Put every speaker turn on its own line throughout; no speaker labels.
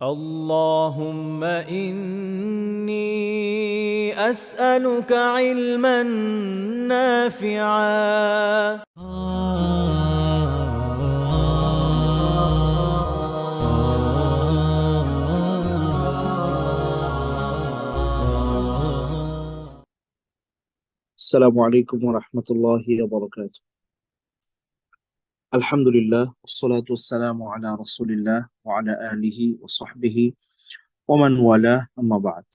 اللهم إني أسألك علما نافعا.
السلام عليكم ورحمة الله وبركاته. الحمد لله والصلاة والسلام على رسول الله وعلى آله وصحبه ومن والاه أما بعد.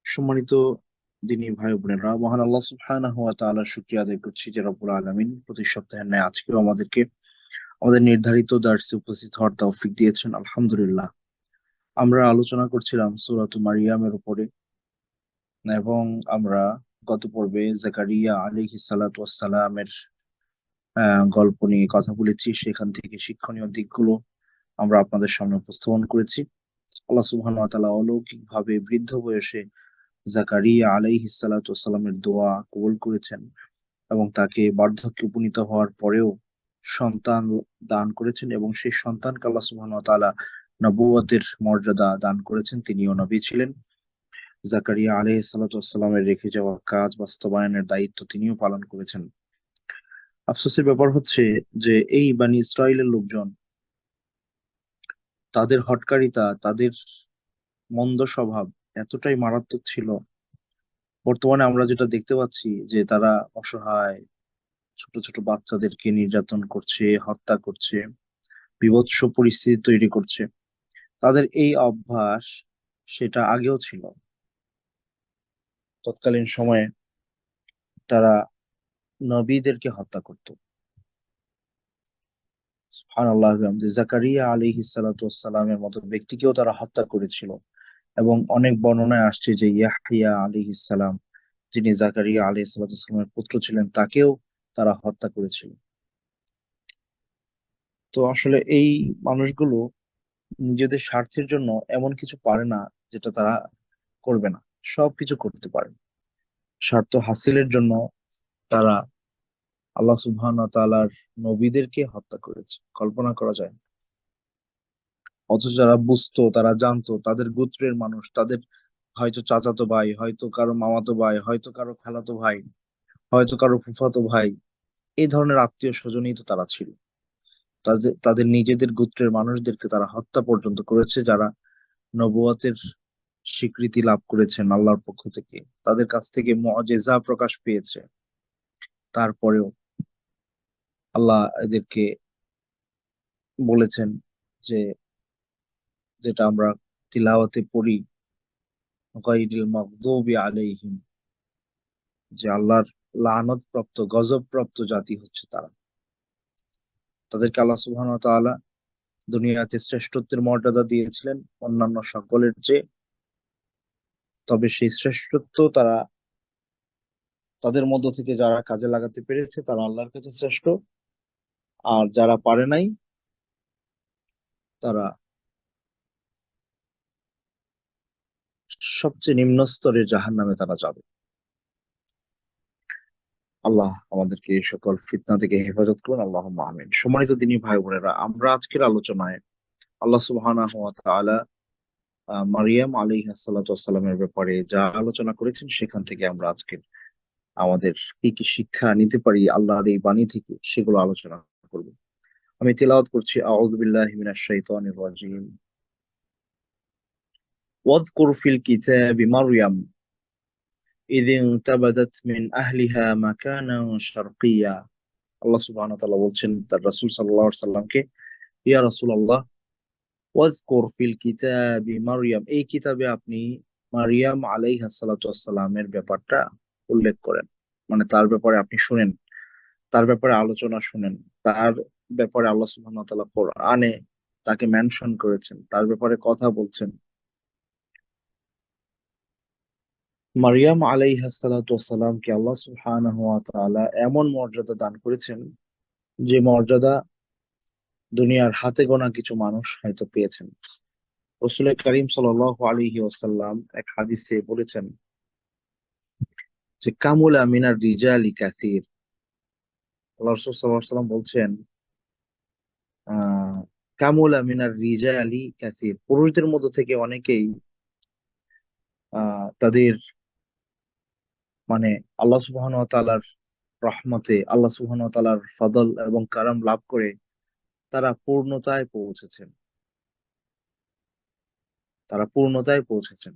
সম্মানিত দিনী ভাই বোনেরা, মহান আল্লাহ সুবহানাহু ওয়া তাআলার শুকরিয়া আদায় করছি যে রব্বুল আলামিন প্রতি সপ্তাহের ন্যায় আজকেও আমাদেরকে আমাদের নির্ধারিত দার্সে উপস্থিত হওয়ার তৌফিক দিয়েছেন। আলহামদুলিল্লাহ। আমরা আলোচনা করছিলাম সূরাতুল মারিয়ামের উপরে, এবং আমরা গত পর্বে জাকারিয়া আলাইহিস সালাতু ওয়াস সালামের গল্প নিয়ে কথা বলেছি। সেখান থেকে শিক্ষণীয় দিকগুলো আমরা আপনাদের সামনে উপস্থাপন করেছি। আল্লাহ সুবহানাহু ওয়া তাআলা অলৌকিকভাবে বৃদ্ধ বয়সে জাকারিয়া আলাইহিস সালাতু ওয়াস সালামের দোয়া কবুল করেছেন, এবং তাকে বার্ধক্যে উপনীত হওয়ার পরেও সন্তান দান করেছেন, এবং সেই সন্তানকে আল্লাহ সুবহানাহু ওয়া তাআলা নবুয়তের মর্যাদা দান করেছেন। তিনিও নবী ছিলেন। জাকারিয়া আলাইহিস সালাতু ওয়াস সালামের রেখে যাওয়া কাজ বাস্তবায়নের দায়িত্ব তিনিও পালন করেছেন। আফসোসের ব্যাপার হচ্ছে যে এই বানি ইসরাইলের লোকজন, তাদের হঠকারিতা, তাদের মন্দ স্বভাব এতটাই মারাত্মক ছিল। বর্তমানে আমরা যেটা দেখতে পাচ্ছি যে তারা অসহায় ছোট ছোট বাচ্চাদেরকে নির্যাতন করছে, হত্যা করছে, বীভৎস পরিস্থিতি তৈরি করছে। তাদের এই অভ্যাস সেটা আগেও ছিল। তৎকালীন সময়ে তারা নবীদেরকে হত্যা করত। সুবহানাল্লাহ। জাকারিয়া আলাইহিস সালাতু ওয়াস সালামের মতো ব্যক্তিকেও তারা হত্যা করেছিল, এবং অনেক বর্ণনায় আসছে যে ইয়াহইয়া আলাইহিস সালাম, যিনি জাকারিয়া আলাইহিস সালাতু ওয়াস সালামের পুত্র ছিলেন, তাকেও তারা হত্যা করেছিল। তো আসলে এই মানুষগুলো নিজেদের স্বার্থের জন্য এমন কিছু পারে না যেটা তারা করবে না। সবকিছু করতে পারে। স্বার্থ হাসিলের জন্য তারা আল্লাহ সুবহানাহু ওয়া তাআলার নবীদেরকে হত্যা করেছে, কল্পনা করা যায় না। অথচ যারা বুঝতো, তারা জানতো, তাদের গোত্রের মানুষ, তাদের হয়তো চাচাতো ভাই, হয়তো কারো মামাতো ভাই, হয়তো কারো খালাতো ভাই, হয়তো কারো ফুফাতো ভাই, এই ধরনের আত্মীয় স্বজনই তো তারা ছিল। তাদের তাদের নিজেদের গোত্রের মানুষদেরকে তারা হত্যা পর্যন্ত করেছে, যারা নবুয়তের স্বীকৃতি লাভ করেছেন আল্লাহর পক্ষ থেকে, তাদের কাছ থেকে মুআজিজা প্রকাশ পেয়েছে। তারপরেও আল্লাহ এদেরকে বলেছেন যে, যেটা আমরা তিলাওয়াতে পড়ি, গায়রিল মাগদুবি আলাইহিম, যে আল্লাহর লানত প্রাপ্ত, গজব প্রাপ্ত জাতি হচ্ছে তারা। তাদেরকে আল্লাহ সুবহানাহু ওয়া তাআলা দুনিয়াতে শ্রেষ্ঠত্বের মর্যাদা দিয়েছিলেন অন্যান্য সকলের চেয়ে। তবে সেই শ্রেষ্ঠত্ব তারা, তাদের মধ্য থেকে যারা কাজে লাগাতে পেরেছে তারা আল্লাহর কাছে শ্রেষ্ঠ, আর যারা পারে নাই তারা সবচেয়ে নিম্ন স্তরের জাহান্নামে তারা যাবে। আল্লাহ আমাদেরকে এই সকল ফিতনা থেকে হেফাজত করুন, আল্লাহুম্মা আমিন। সম্মানিত দিনী ভাই বোনেরা, আমরা আজকের আলোচনায় আল্লাহ সুবহানাহু ওয়া তাআলা মারিয়াম আলাইহিস সালাতু ওয়াস সালামের ব্যাপারে যা আলোচনা করেছেন, সেখান থেকে আমরা আজকে আমাদের কি কি শিক্ষা নিতে পারি আল্লাহর এই বাণী থেকে, সেগুলো আলোচনা করব। আমি তেলাওয়াত করছি, আউযু বিল্লাহি মিনাশ শাইতানির রাজিম। ওয়াযকুর ফিল কিতাবি মারইয়াম ইয ইনতাবাযাত মিন আহলিহা মাকানান শারকিয়্যা। আল্লাহ সুবহানাহু ওয়া তাআলা বলছেন তার রাসূল সাল্লাল্লাহু আলাইহি সাল্লামকে, ইয়া রাসূলুল্লাহ, ওয়াযকুর ফিল কিতাবি মারইয়াম, এই কিতাবে আপনি মারিয়াম আলাইহিস সালাতু ওয়াস সালামের ব্যাপারটা উল্লেখ করেন। মানে তার ব্যাপারে আপনি শুনেন, তার ব্যাপারে আলোচনা শুনেন, তার ব্যাপারে আল্লাহ সুবহানাহু ওয়া তাআলা কোরআনে তাকে মেনশন করেছেন, তার ব্যাপারে কথা বলছেন। মারিয়াম আলাইহিস সালাতু ওয়াস সালামকে আল্লাহ সুবহানাহু ওয়া তাআলা এমন মর্যাদা দান করেছেন, যে মর্যাদা দুনিয়ার হাতে গোনা কিছু মানুষ হয়তো পেয়েছেন। রাসূল করিম সাল্লাল্লাহু আলাইহি ওয়াসাল্লাম এক হাদিসে বলেছেন যে, কামুলা মিনার রিজালি কাসীর। আল্লাহ রাসূল সাল্লাল্লাহু আলাইহি ওয়াসাল্লাম বলছেন, কামুলা মিনার রিজালি কাসির, পুরুষদের মধ্য থেকে অনেকেই তাদের মানে আল্লাহ সুবহানাহু ওয়া তাআলার রহমতে, আল্লাহ সুবহানাহু ওয়া তাআলার ফদল এবং কারাম লাভ করে তারা পূর্ণতায় পৌঁছেছেন। তারা পূর্ণতায় পৌঁছেছেন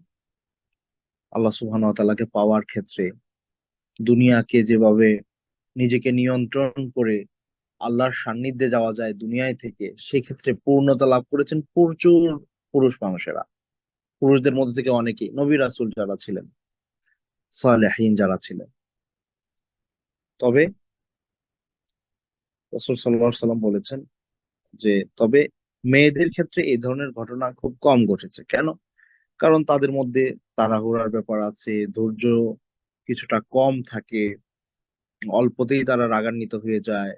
আল্লাহ সুবহানাহু ওয়া তাআলাকে পাওয়ার ক্ষেত্রে। দুনিয়াকে যেভাবে নিজেকে নিয়ন্ত্রণ করে আল্লাহর সান্নিধ্যে যাওয়া যায় দুনিয়ায় থেকে, সেক্ষেত্রে পূর্ণতা লাভ করেছেন প্রচুর পুরুষ মানুষেরা। পুরুষদের মধ্যে থেকে অনেকেই, নবী রাসূল যারা ছিলেন, সালেহীন যারা ছিলেন। তবে রাসূল সাল্লাল্লাহু আলাইহি সাল্লাম বলেছেন যে তবে মেয়েদের ক্ষেত্রে এই ধরনের ঘটনা খুব কম ঘটেছে। কেন? কারণ তাদের মধ্যে তাড়াহুড়ার ব্যাপার আছে, ধৈর্য কিছুটা কম থাকে, অল্পতেই তারা রাগান্বিত হয়ে যায়।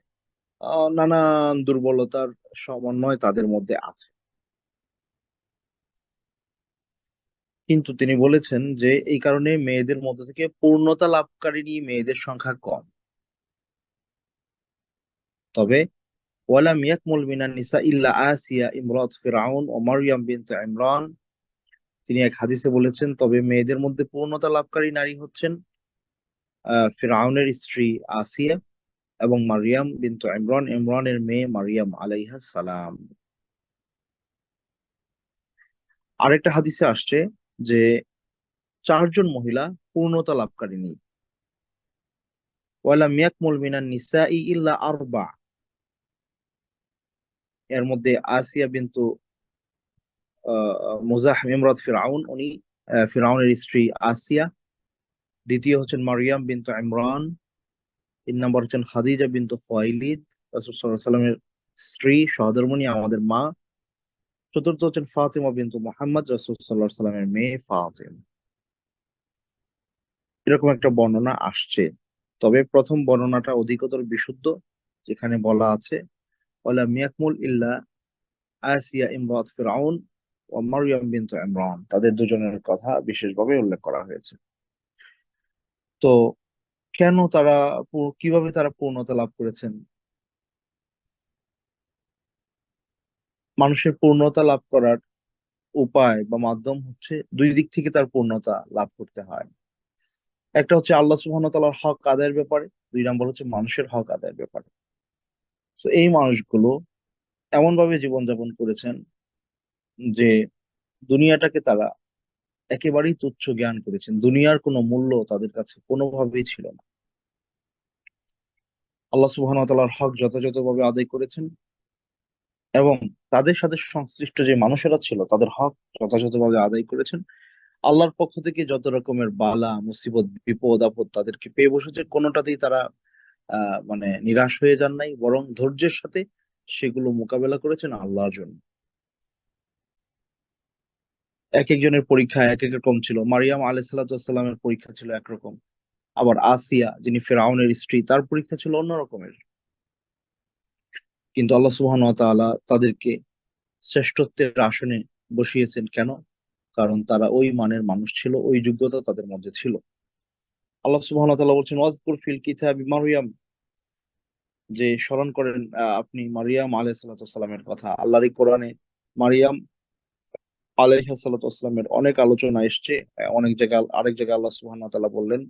নানান দুর্বলতার সমন্বয় তাদের মধ্যে আছে। কিন্তু তিনি বলেছেন যে এই কারণে মেয়েদের মধ্যে থেকে পূর্ণতা লাভকারিনী মেয়েদের সংখ্যা কম। তবে ওয়ালাম ইয়াকমুল মিনান নিসা ইল্লা আসিয়া ইমরাত ফিরআউন ও মারইয়াম বিনতে ইমরান। তিনি এক হাদিসে বলেছেন তবে মেয়েদের মধ্যে পূর্ণতা লাভকারী নারী হচ্ছেন ফিরআউনের স্ত্রী আসিয়া এবং মারিয়াম বিনতে ইমরান, ইমরানের মেয়ে মারিয়াম আলাইহাস সালাম। আরেকটা হাদিসে আসছে যে চারজন মহিলা পূর্ণতা লাভকারিনী। ওয়ালাম ইয়াকমুল মিনান নিসাই ইল্লা আরবা। এর মধ্যে আসিয়া বিনতু মুজাহিম ইমরাত ফিরআউন, উনি ফিরআউনের স্ত্রী আসিয়া। দ্বিতীয় হচ্ছেন মারিয়াম বিনতু ইমরান। তিন নম্বর হচ্ছেন খাদিজা বিনতু খুয়াইলিদ, রাসূল সাল্লাল্লাহু আলাইহি সাল্লামের স্ত্রী সহধর্মিণী, আমাদের মা। চতুর্থ হচ্ছেন ফাতিমা বিনতু মুহাম্মদ, রাসূল সাল্লাল্লাহু আলাইহি সাল্লামের মেয়ে ফাতিমা। এরকম একটা বর্ণনা আসছে। তবে প্রথম বর্ণনাটা অধিকতর বিশুদ্ধ, যেখানে বলা আছে ওয়ালা মিয়াকমুল ইল্লা আসিয়া ইমরাত ফিরআউন ও মারিয়াম বিনতু ইমরান, তাদের দুজনের কথা বিশেষভাবে উল্লেখ করা হয়েছে। তো কেন তারা কিভাবে তারা পূর্ণতা লাভ করেছেন? মানুষের পূর্ণতা লাভ করার উপায় বা মাধ্যম হচ্ছে দুই দিক থেকে তার পূর্ণতা লাভ করতে হয়। একটা হচ্ছে আল্লাহ সুবহানাহু ওয়া তাআলার হক আদায়ের ব্যাপারে, দুই নম্বর হচ্ছে মানুষের হক আদায়ের ব্যাপারে। তো এই মানুষগুলো এমন ভাবে জীবনযাপন করেছেন যে দুনিয়াটাকে তারা একেবারেই তুচ্ছ জ্ঞান করেছেন, দুনিয়ার কোনো মূল্য তাদের কাছে কোনোভাবেই ছিল না। আল্লাহ সুবহানাহু ওয়া তাআলার হক যথাযথভাবে আদায় করেছেন এবং তাদের সাথে সংশ্লিষ্ট যে মানুষেরা ছিল তাদের হক যথাযথভাবে আদায় করেছেন। আল্লাহর পক্ষ থেকে যত রকমের বালা মুসিবত বিপদ আপদ তাদেরকে পেয়ে বসেছে, কোনোটাতেই তারা মানে নিরাশ হয়ে যান নাই, বরং ধৈর্যের সাথে সেগুলো মোকাবেলা করেছেন আল্লাহর জন্য। এক একজনের পরীক্ষা এক এক রকম ছিল। মারিয়াম আলাইহিস সালামের পরীক্ষা ছিল একরকম, আবার আসিয়া যিনি ফেরাউনের স্ত্রী তার পরীক্ষা ছিল অন্য রকমের। কিন্তু আল্লাহ সুবহানাহু ওয়া তাআলা তাদেরকে শ্রেষ্ঠত্বের আসনে বসিয়েছেন। কেন? কারণ তারা ওই মানের মানুষ ছিল, ওই যোগ্যতা তাদের মধ্যে ছিল। আল্লাহ সুবহানাহু ওয়া তাআলা বলছেন ওয়াজকুর ফিল কিতাবি মারইয়াম, যে স্মরণ করেন আপনি মারিয়াম আলাইহিস সালামের কথা। আল্লাহর এই কোরআনে মারিয়াম আলাইহিস সালামের অনেক আলোচনা এসছে। অনেক জায়গায়, আরেক জায়গায় আল্লাহ সুবহানাহু ওয়া তাআলা বললেন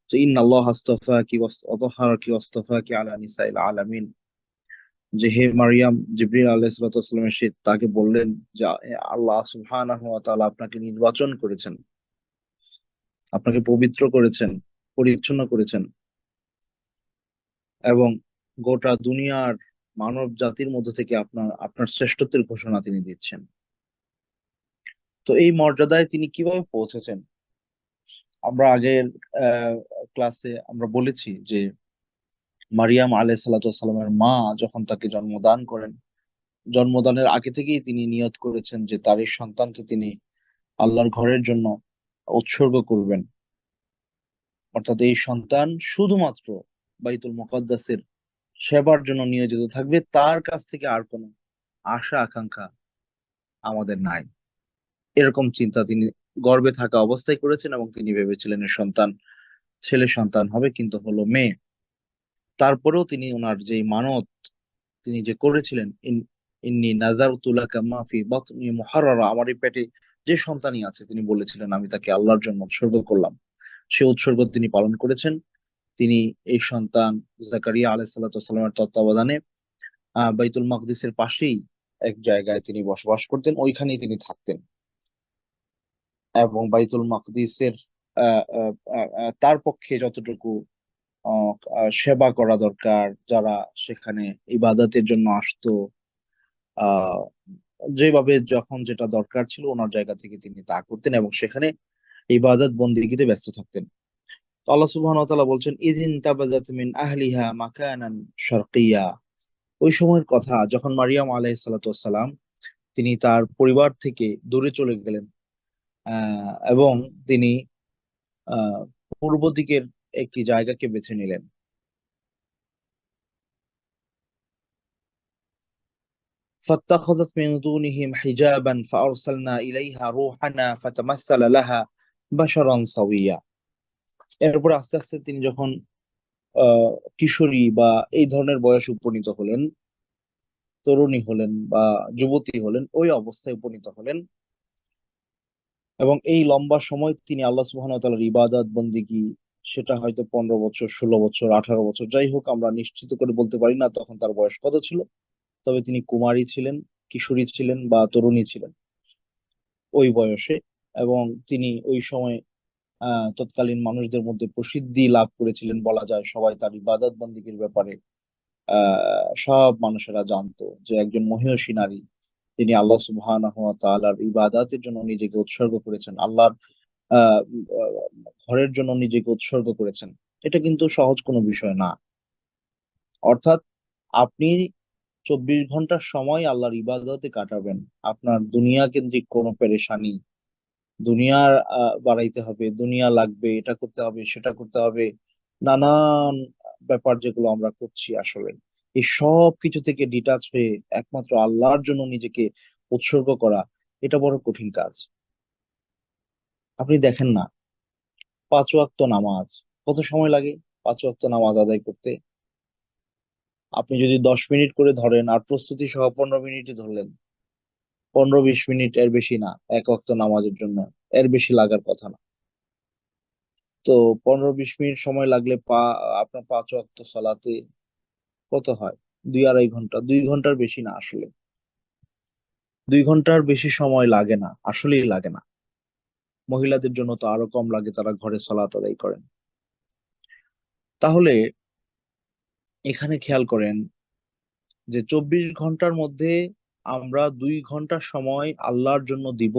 যে ইন্নাল্লাহ আস্তাফাকি ওয়াতহারাকি ওয়াসতাফাকি আলা নিসাইল আলামিন, যে হে মারিয়াম, জিবরিল আলাইহিস সালামের সে তাকে বললেন যে আল্লাহ সুবহানাহু ওয়া তাআলা আপনাকে নির্বাচন করেছেন, আপনাকে পবিত্র করেছেন, পরিচ্ছন্ন করেছেন এবং গোটা দুনিয়ার মানব জাতির মধ্যে থেকে আপনার আপনার শ্রেষ্ঠত্বের ঘোষণা তিনি দিচ্ছেন। তো এই মর্যাদায় তিনি কিভাবে পৌঁছেছেন? আমরা আগের ক্লাসে আমরা বলেছি যে মারিয়াম আলাইহিস সালামের মা যখন তাকে জন্মদান করেন, জন্মদানের আগে থেকেই তিনি নিয়ত করেছেন যে তার এই সন্তানকে তিনি আল্লাহর ঘরের জন্য উৎসর্গ করবেন। অর্থাৎ এই সন্তান শুধুমাত্র বাইতুল মুকাদ্দাসের সেবার জন্য নিয়োজিত থাকবে, তার কাছ থেকে আর কোনো আশা আকাঙ্ক্ষা আমাদের নাই। এরকম চিন্তা তিনি গর্ভে থাকা অবস্থায় করেছেন এবং তিনি ভেবেছিলেন এর সন্তান ছেলে সন্তান হবে, কিন্তু হলো মেয়ে। তারপরেও তিনি ওনার যে মানত তিনি যে করেছিলেন ইন্নী নাযারতু লাকা মা ফি বাতনি মুহাররারা, আমার এই পেটে যে সন্তানই আছে তিনি বলেছিলেন আমি তাকে আল্লাহর জন্য উৎসর্গ করলাম। সে উৎসর্গ তিনি পালন করেছেন। তিনি এই সন্তান জাকারিয়া আলাইহিস সালাতু ওয়াস সালামের তত্ত্বাবধানে বাইতুল মাকদিসের পাশেই এক জায়গায় তিনি বসবাস করতেন, ওইখানেই তিনি থাকতেন। এবং বাইতুল মাকদিসের আহ, আহ, তার পক্ষে যতটুকু সেবা করা দরকার, যারা সেখানে ইবাদতের জন্য আসতো, আহ যেভাবে যখন যেটা দরকার ছিল ওনার জায়গা থেকে তিনি তা করতেন এবং সেখানে ইবাদত বন্দেগীতে ব্যস্ত থাকতেন। তো আল্লাহ সুবহানাহু ওয়া তাআলা বলছেন, ইযিন তাবাযাত মিন আহলিহা মাকানান শারকিয়্যা, ওই সময়ের কথা যখন মারিয়াম আলাইহিস সালাতু ওয়াস সালাম তিনি তার পরিবার থেকে দূরে চলে গেলেন, এবং তিনি আহ পূর্ব দিকের একটি জায়গাকে বেছে নিলেন। فاتخذت من دونهم حجابا فأرسلنا إليها روحنا فتمثل لها بشرا سويا। এরপর আস্তে আস্তে তিনি যখন আহ কিশোরী বা এই ধরনের বয়সে উপনীত হলেন, তরুণী হলেন বা যুবতী হলেন, ওই অবস্থায় উপনীত হলেন, এবং এই লম্বা সময় তিনি আল্লাহ সুবহানাহু ওয়া তাআলার ইবাদত বন্দেগী, সেটা হয়তো 15 বছর, 16 বছর, 18 বছর, যাই হোক আমরা নিশ্চিত করে বলতে পারি না তখন তার বয়স কত ছিল। তবে তিনি কুমারী ছিলেন, কিশোরী ছিলেন বা তরুণী ছিলেন ওই বয়সে। এবং তিনি ওই সময় তৎকালীন মানুষদের মধ্যে প্রসিদ্ধি লাভ করেছিলেন বলা যায়। সবাই তার ইবাদত বন্দেগীর ব্যাপারে সব মানুষেরা জানতো যে একজন মহিয়সী নারী, তিনি আল্লাহ সুবহানাহু ওয়া তাআলার ইবাদতের জন্য নিজেকে উৎসর্গ করেছেন, আল্লাহর আহ আহ, ঘরের জন্য নিজেকে উৎসর্গ করেছেন। এটা কিন্তু সহজ কোনো বিষয় না। অর্থাৎ আপনি 24 ঘন্টার সময় আল্লাহর ইবাদতে কাটাবেন, আপনার দুনিয়া কেন্দ্রিক কোনো পেরেশানি, দুনিয়ার বাড়াইতে হবে, দুনিয়া লাগবে, এটা করতে হবে, সেটা করতে হবে, নানান ব্যাপার যেগুলো আমরা করছি আসলে, এই সব কিছু থেকে ডিটাচ হয়ে একমাত্র আল্লাহর জন্য নিজেকে উৎসর্গ করা, এটা বড় কঠিন কাজ। আপনি দেখেন না, 5 ওয়াক্ত নামাজ কত সময় লাগে 5 ওয়াক্ত নামাজ আদায় করতে? আপনি যদি 10 মিনিট করে ধরেন আর প্রস্তুতি সহ 15 মিনিটই ধরলেন, 15-20 মিনিট, এর বেশি না এক ওয়াক্ত নামাজের জন্য, এর বেশি লাগার কথা না। তো 15-20 মিনিট সময় লাগলে আপনার 5 ওয়াক্ত সালাতে কত হয়? 2-2.5 ঘন্টা, 2 ঘন্টার বেশি না আসলে, 2 ঘন্টার বেশি সময় লাগে না, আসলেই লাগে না। মহিলাদের জন্য তো আরো কম লাগে, তারা ঘরে সালাত আদায় করেন। তাহলে এখানে খেয়াল করেন যে 24 ঘন্টার মধ্যে আমরা 2 ঘন্টা সময় আল্লাহর জন্য দিব,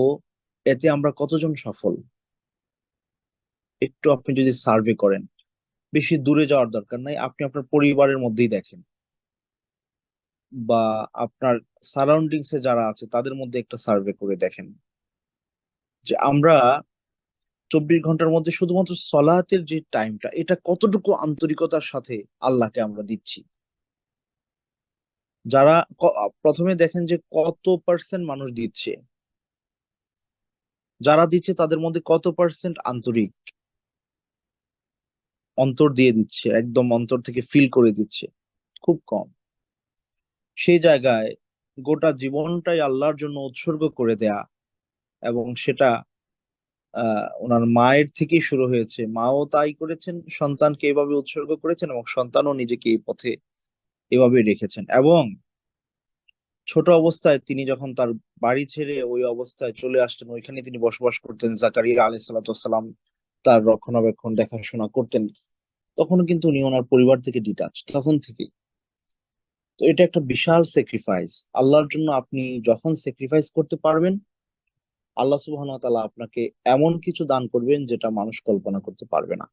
এতে আমরা কতজন সফল? একটু আপনি যদি সার্ভে করেন, বেশি দূরে যাওয়ার দরকার নাই, আপনি আপনার পরিবারের মধ্যেই দেখেন বা আপনার সারাউন্ডিংস এ যারা আছে তাদের মধ্যে একটা সার্ভে করে দেখেন যে আমরা 24 ঘন্টার মধ্যে শুধুমাত্র সলাতের যে টাইমটা, এটা কতটুকু আন্তরিকতার সাথে আল্লাহকে আমরা দিচ্ছি। যারা প্রথমে দেখেন যে কত পার্সেন্ট মানুষ দিচ্ছে, যারা দিচ্ছে তাদের মধ্যে কত পার্সেন্ট আন্তরিক, অন্তর দিয়ে দিচ্ছে, একদম অন্তর থেকে ফিল করে দিচ্ছে, খুব কম। সেই জায়গায় গোটা জীবনটাই আল্লাহর জন্য উৎসর্গ করে দেয়া, এবং সেটা ওনার মায়ের থেকেই শুরু হয়েছে, মাও তাই করেছেন, সন্তানকে এভাবে উৎসর্গ করেছেন এবং সন্তানও নিজেকে এই পথে এভাবে রেখেছেন। এবং ছোট অবস্থায় তিনি যখন তার বাড়ি ছেড়ে ওই অবস্থায় চলে আসতেন, ওইখানে তিনি বসবাস করতেন, জাকারিয়া আলাইহিস সালাতু ওয়াস সালাম তার রক্ষণাবেক্ষণ দেখাশোনা করতেন, তখন কিন্তু উনি ওনার পরিবার থেকে ডিটাচ তখন থেকে। তো এটা একটা বিশাল স্যাক্রিফাইস আল্লাহর জন্য। আপনি যখন স্যাক্রিফাইস করতে পারবেন, আল্লাহ সুবহানাহু ওয়া তাআলা আপনাকে এমন কিছু দান করবেন যেটা মানুষ কল্পনা করতে পারবে না।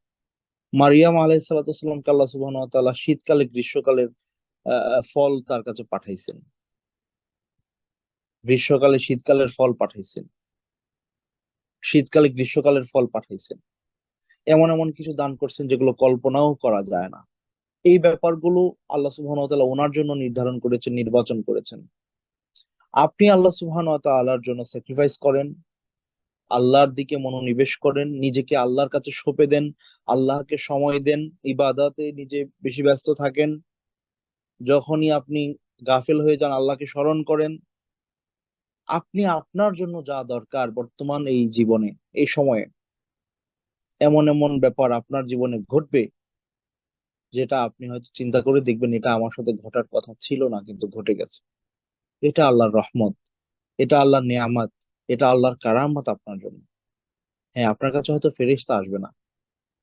মারিয়াম আলাইহিস সালাতু ওয়াস সালামকে আল্লাহ সুবহানাহু ওয়া তাআলা শীতকালে গ্রীষ্মকালের ফল তার কাছে পাঠাইছেন, গ্রীষ্মকালে শীতকালের ফল পাঠাইছেন, শীতকালে গ্রীষ্মকালের ফল পাঠাইছেন। এমন এমন কিছু দান করছেন যেগুলো কল্পনাও করা যায় না। এই ব্যাপারগুলো আল্লাহ সুবহানাহু ওয়া তাআলা ওনার জন্য নির্ধারণ করেছেন, নির্বাচন করেছেন। আপনি আল্লাহ সুবহানাহু ওয়া তাআলার জন্য স্যাক্রিফাইস করেন, আল্লাহর দিকে মনোনিবেশ করেন, নিজেকে আল্লাহর কাছে সঁপে দেন, আল্লাহকে সময় দেন, ইবাদতে নিজে বেশি ব্যস্ত থাকেন। যখনই আপনি গাফেল হয়ে যান, আল্লাহকে স্মরণ করেন, আপনি আপনার জন্য যা দরকার বর্তমান এই জীবনে, এই সময়ে এমন এমন ব্যাপার আপনার জীবনে ঘটবে যেটা আপনি হয়তো চিন্তা করে দেখবেন এটা আমার সাথে ঘটার কথা ছিল না কিন্তু ঘটে গেছে। এটা আল্লাহর রহমত, এটা আল্লাহর নেয়ামত, এটা আল্লাহর কারামত আপনার জন্য। হ্যাঁ, আপনার কাছে হয়তো ফেরেশতা আসবে না,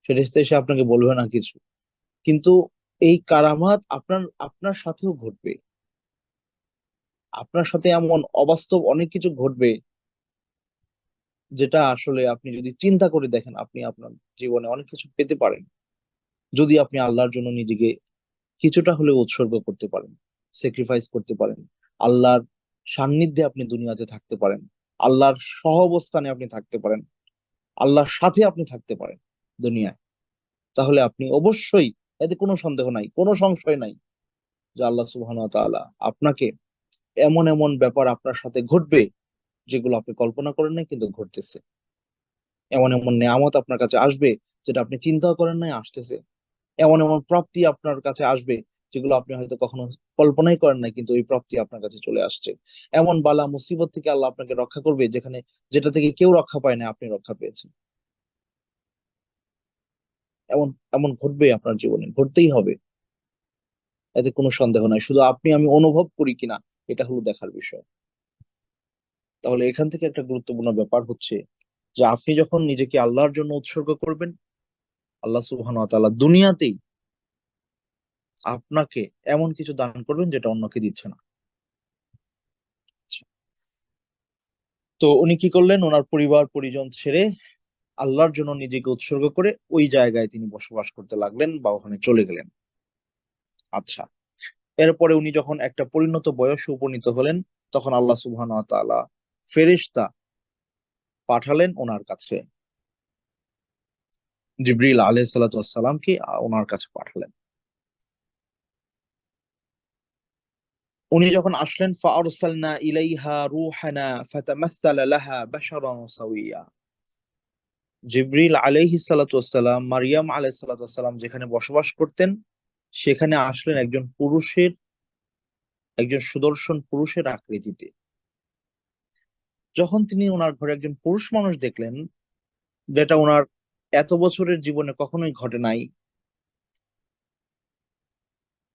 ফেরেশতা এসে আপনাকে বলবে না কিছু, কিন্তু এই কারামাত আপনার আপনার সাথেও ঘটবে। আপনার সাথে এমন অবাস্তব অনেক কিছু ঘটবে যেটা আসলে আপনি যদি চিন্তা করে দেখেন আপনি আপনার জীবনে অনেক কিছু পেতে পারেন, যদি আপনি আল্লাহর জন্য নিজেকে কিছুটা হলেও উৎসর্গ করতে পারেন, স্যাক্রিফাইস করতে পারেন, আল্লাহর সান্নিধ্যে আপনি দুনিয়াতে থাকতে পারেন, আল্লাহর সহাবস্থানে আপনি থাকতে পারেন, আল্লাহর সাথে আপনি থাকতে পারেন দুনিয়ায়, তাহলে আপনি অবশ্যই, এতে কোনো সন্দেহ নাই, কোনো সংশয় নাই যে আল্লাহ সুবহানাহু ওয়া তাআলা আপনাকে এমন এমন ব্যাপার আপনার সাথে ঘটবে যেগুলো আপনি কল্পনা করেন নাই কিন্তু ঘটতেছে। এমন এমন নেয়ামত আপনার কাছে আসবে যেটা আপনি চিন্তাও করেন নাই আসতেছে। এমন এমন প্রাপ্তি আপনার কাছে আসবে যেগুলো আপনি হয়তো কখনো কল্পনাই করেন নাই কিন্তু ওই প্রাপ্তি আপনার কাছে চলে আসছে। এমন বালা মুসিবত থেকে আল্লাহ আপনাকে রক্ষা করবে যেখানে, যেটা থেকে কেউ রক্ষা পায় না, আপনি রক্ষা পেয়েছেন। এমন এমন ঘটবে আপনার জীবনে, ঘটতেই হবে, এতে কোনো সন্দেহ নাই। শুধু আপনি আমি অনুভব করি কিনা এটা হলো দেখার বিষয়। তাহলে এখান থেকে একটা গুরুত্বপূর্ণ ব্যাপার হচ্ছে যে আপনি যখন নিজেকে আল্লাহর জন্য উৎসর্গ করবেন, আল্লাহ সুবহানাহু ওয়া তাআলা দুনিয়াতেই আপনাকে এমন কিছু দান করবেন যেটা অন্যকে দিচ্ছে না। তো উনি কি করলেন, ওনার পরিবার পরিজন ছেড়ে আল্লাহর জন্য নিজেকে উৎসর্গ করে ওই জায়গায় তিনি বসবাস করতে লাগলেন বা ওখানে চলে গেলেন। আচ্ছা, এরপরে উনি যখন একটা পরিণত বয়সে উপনীত হলেন, তখন আল্লাহ সুবহানাহু ওয়া তাআলা ফেরেশতা পাঠালেন ওনার কাছে, জিবরিল আলাইহিস সালাতু ওয়াস সালামকে ওনার কাছে পাঠালেন। উনি যখন আসলেন, ফাআরসালনা ইলাইহা রূহানা ফাতামাসসালা লাহা বাশারান সাওয়িয়া। জিবরিল আলাইহিস সালাতু ওয়াস সালাম মারিয়াম আলাইহিস সালাতু ওয়াস সালাম যেখানে বসবাস করতেন সেখানে আসলেন একজন পুরুষের, একজন সুদর্শন পুরুষের আকৃতিতে। যখন তিনি ওনার ঘরে একজন পুরুষ মানুষ দেখলেন, যেটা ওনার এত বছরের জীবনে কখনোই ঘটে নাই,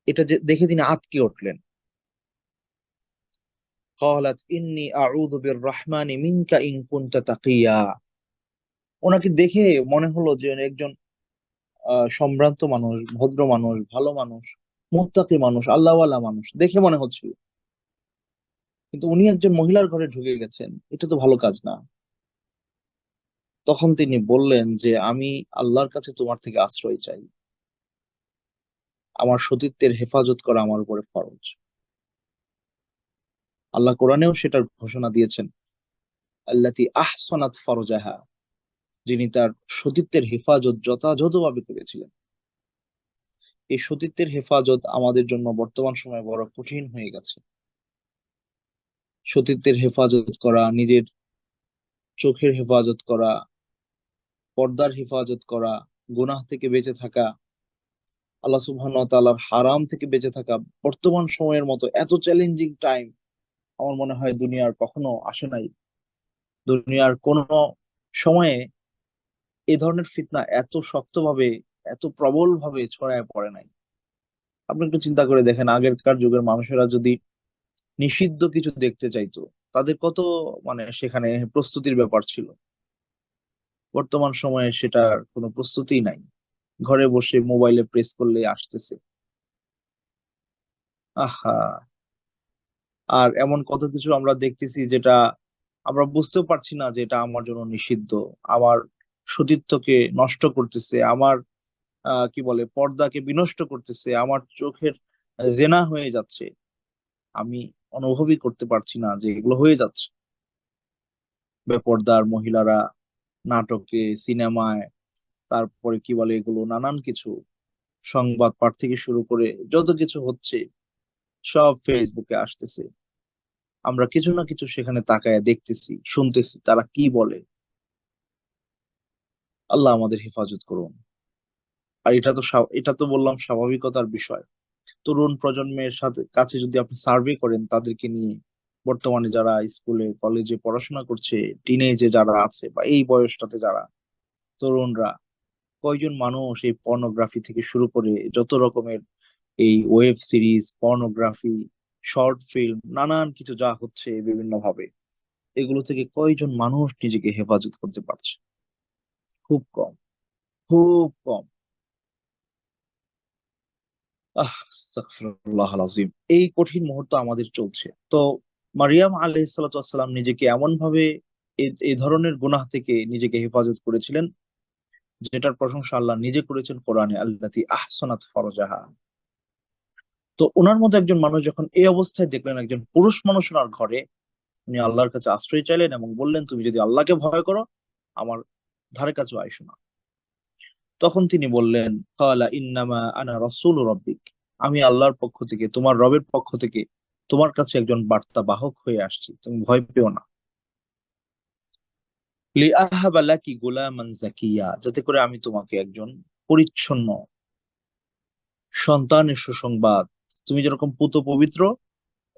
এটা যে দেখে তিনি আঁতকে উঠলেন। ক্বালাত ইন্নী আউযু বিররাহমানি মিনকা ইন কুনতা তাকিয়া। ওনাকে দেখে মনে হলো যে উনি একজন সম্ভ্রান্ত মানুষ, ভদ্র মানুষ, ভালো মানুষ, মুত্তাকি মানুষ, আল্লাহওয়ালা মানুষ দেখে মনে হচ্ছিল। কিন্তু উনি একজন মহিলার ঘরে ঢুকে গেছেন, এটা তো ভালো কাজ না। তখন তিনি বললেন যে আমি আল্লাহর কাছে তোমার থেকে আশ্রয় চাই, আমার সতীত্বের হেফাজত করা আমার উপরে ফরজ। আল্লাহ কোরআনেও সেটার ঘোষণা দিয়েছেন, আল্লাতী আহসানাত ফারজাহা, যিনি তার সতীত্বের হেফাজত যথাযথভাবে করেছিলেন। এই সতীত্বের হেফাজত আমাদের জন্য বর্তমান সময়ে বড় কঠিন হয়ে গেছে। সতীত্বের হেফাজত করা, নিজের চোখের হেফাজত করা, পর্দার হেফাজত করা, গুনাহ থেকে বেঁচে থাকা, আল্লাহ সুবহানাহু ওয়া তাআলার হারাম থেকে বেঁচে থাকা, বর্তমান সময়ের মতো এত চ্যালেঞ্জিং টাইম আমার মনে হয় দুনিয়ার কখনো আসে নাই। দুনিয়ার কোন সময়ে এই ধরনের ফিতনা এত শক্তভাবে, এত প্রবল ভাবে ছড়ায় পড়ে নাই। আপনি একটু চিন্তা করে দেখেন, আগেরকার যুগের মানুষেরা যদি নিষিদ্ধ কিছু দেখতে চাইতো, তাদের কত মানে সেখানে প্রস্তুতির ব্যাপার ছিল। বর্তমান সময়ে সেটার কোনো প্রস্তুতি নাই, ঘরে বসে মোবাইলে প্রেস করলে আসতেছে। আহা, আর এমন কত কিছু আমরা দেখতেছি যেটা আমরা বুঝতেও পারছি না যে এটা আমার জন্য নিষিদ্ধ, আমার সতীত্বকে নষ্ট করতেছে, আমার কি বলে পর্দাকে বিনষ্ট করতেছে, আমার চোখের জেনা হয়ে যাচ্ছে, আমি অনুভবই করতে পারছি না যে এগুলো হয়ে যাচ্ছে। বেপর্দার মহিলারা নাটকে, সিনেমায়, তারপরে কি বলে এগুলো নানান কিছু, সংবাদ পাঠ থেকে শুরু করে যত কিছু হচ্ছে সব ফেসবুকে আসতেছে। আমরা কিছু না কিছু সেখানে তাকায়া দেখতেছি, শুনতেছি তারা কি বলে। আল্লাহ আমাদের হেফাজত করুন। আর এটা তো বললাম স্বাভাবিকতার বিষয়। তরুণ প্রজন্মের কাছে যদি আপনি সার্ভে করেন তাদেরকে নিয়ে, বর্তমানে যারা স্কুলে কলেজে পড়াশোনা করছে, টিনেজে যারা আছে বা এই বয়সটাতে যারা তরুণরা, কয়জন মানুষ এই পর্নোগ্রাফি থেকে শুরু করে যত রকমের এই web series, pornography, short film, নানান কিছু যা হচ্ছে বিভিন্ন ভাবে, এগুলো থেকে কয়জন মানুষ নিজেকে হেফাজত করতে পারছে? খুব কম, খুব কম। আস্তাগফিরুল্লাহ আল-আযীম। এই কঠিন মুহূর্ত আমাদের চলছে। তো মারিয়াম আলাইহিস সালাতু ওয়াস সালাম নিজেকে এমন ভাবে এই ধরনের গুনাহ থেকে নিজেকে হেফাজত করেছিলেন, যেটার প্রশংসা আল্লাহ নিজে করেছেন কোরআনে, আল্লাতী আহসানাত ফারজাহা। তো ওনার মতো একজন মানুষ যখন এই অবস্থায় দেখলেন একজন পুরুষ মানুষ ওনার ঘরে, উনি আল্লাহর কাছে আশ্রয় চাইলেন এবং বললেন, তুমি যদি আল্লাহকে ভয় করো, আমার ধারে কাছে আইসো না। তখন তিনি বললেন, ক্বালা ইন্নামা আনা রাসূলু রাব্বিক, আমি আল্লাহর পক্ষ থেকে, তোমার রবের পক্ষ থেকে তোমার কাছে একজন বার্তা বাহক হয়ে আসছি, তুমি ভয় পেও না। লিআহাবা লাকি গুলামান জাকিয়া, যাতে করে আমি তোমাকে একজন পরিচ্ছন্ন সন্তানের সুসংবাদ, তুমি যেরকম পুত পবিত্র,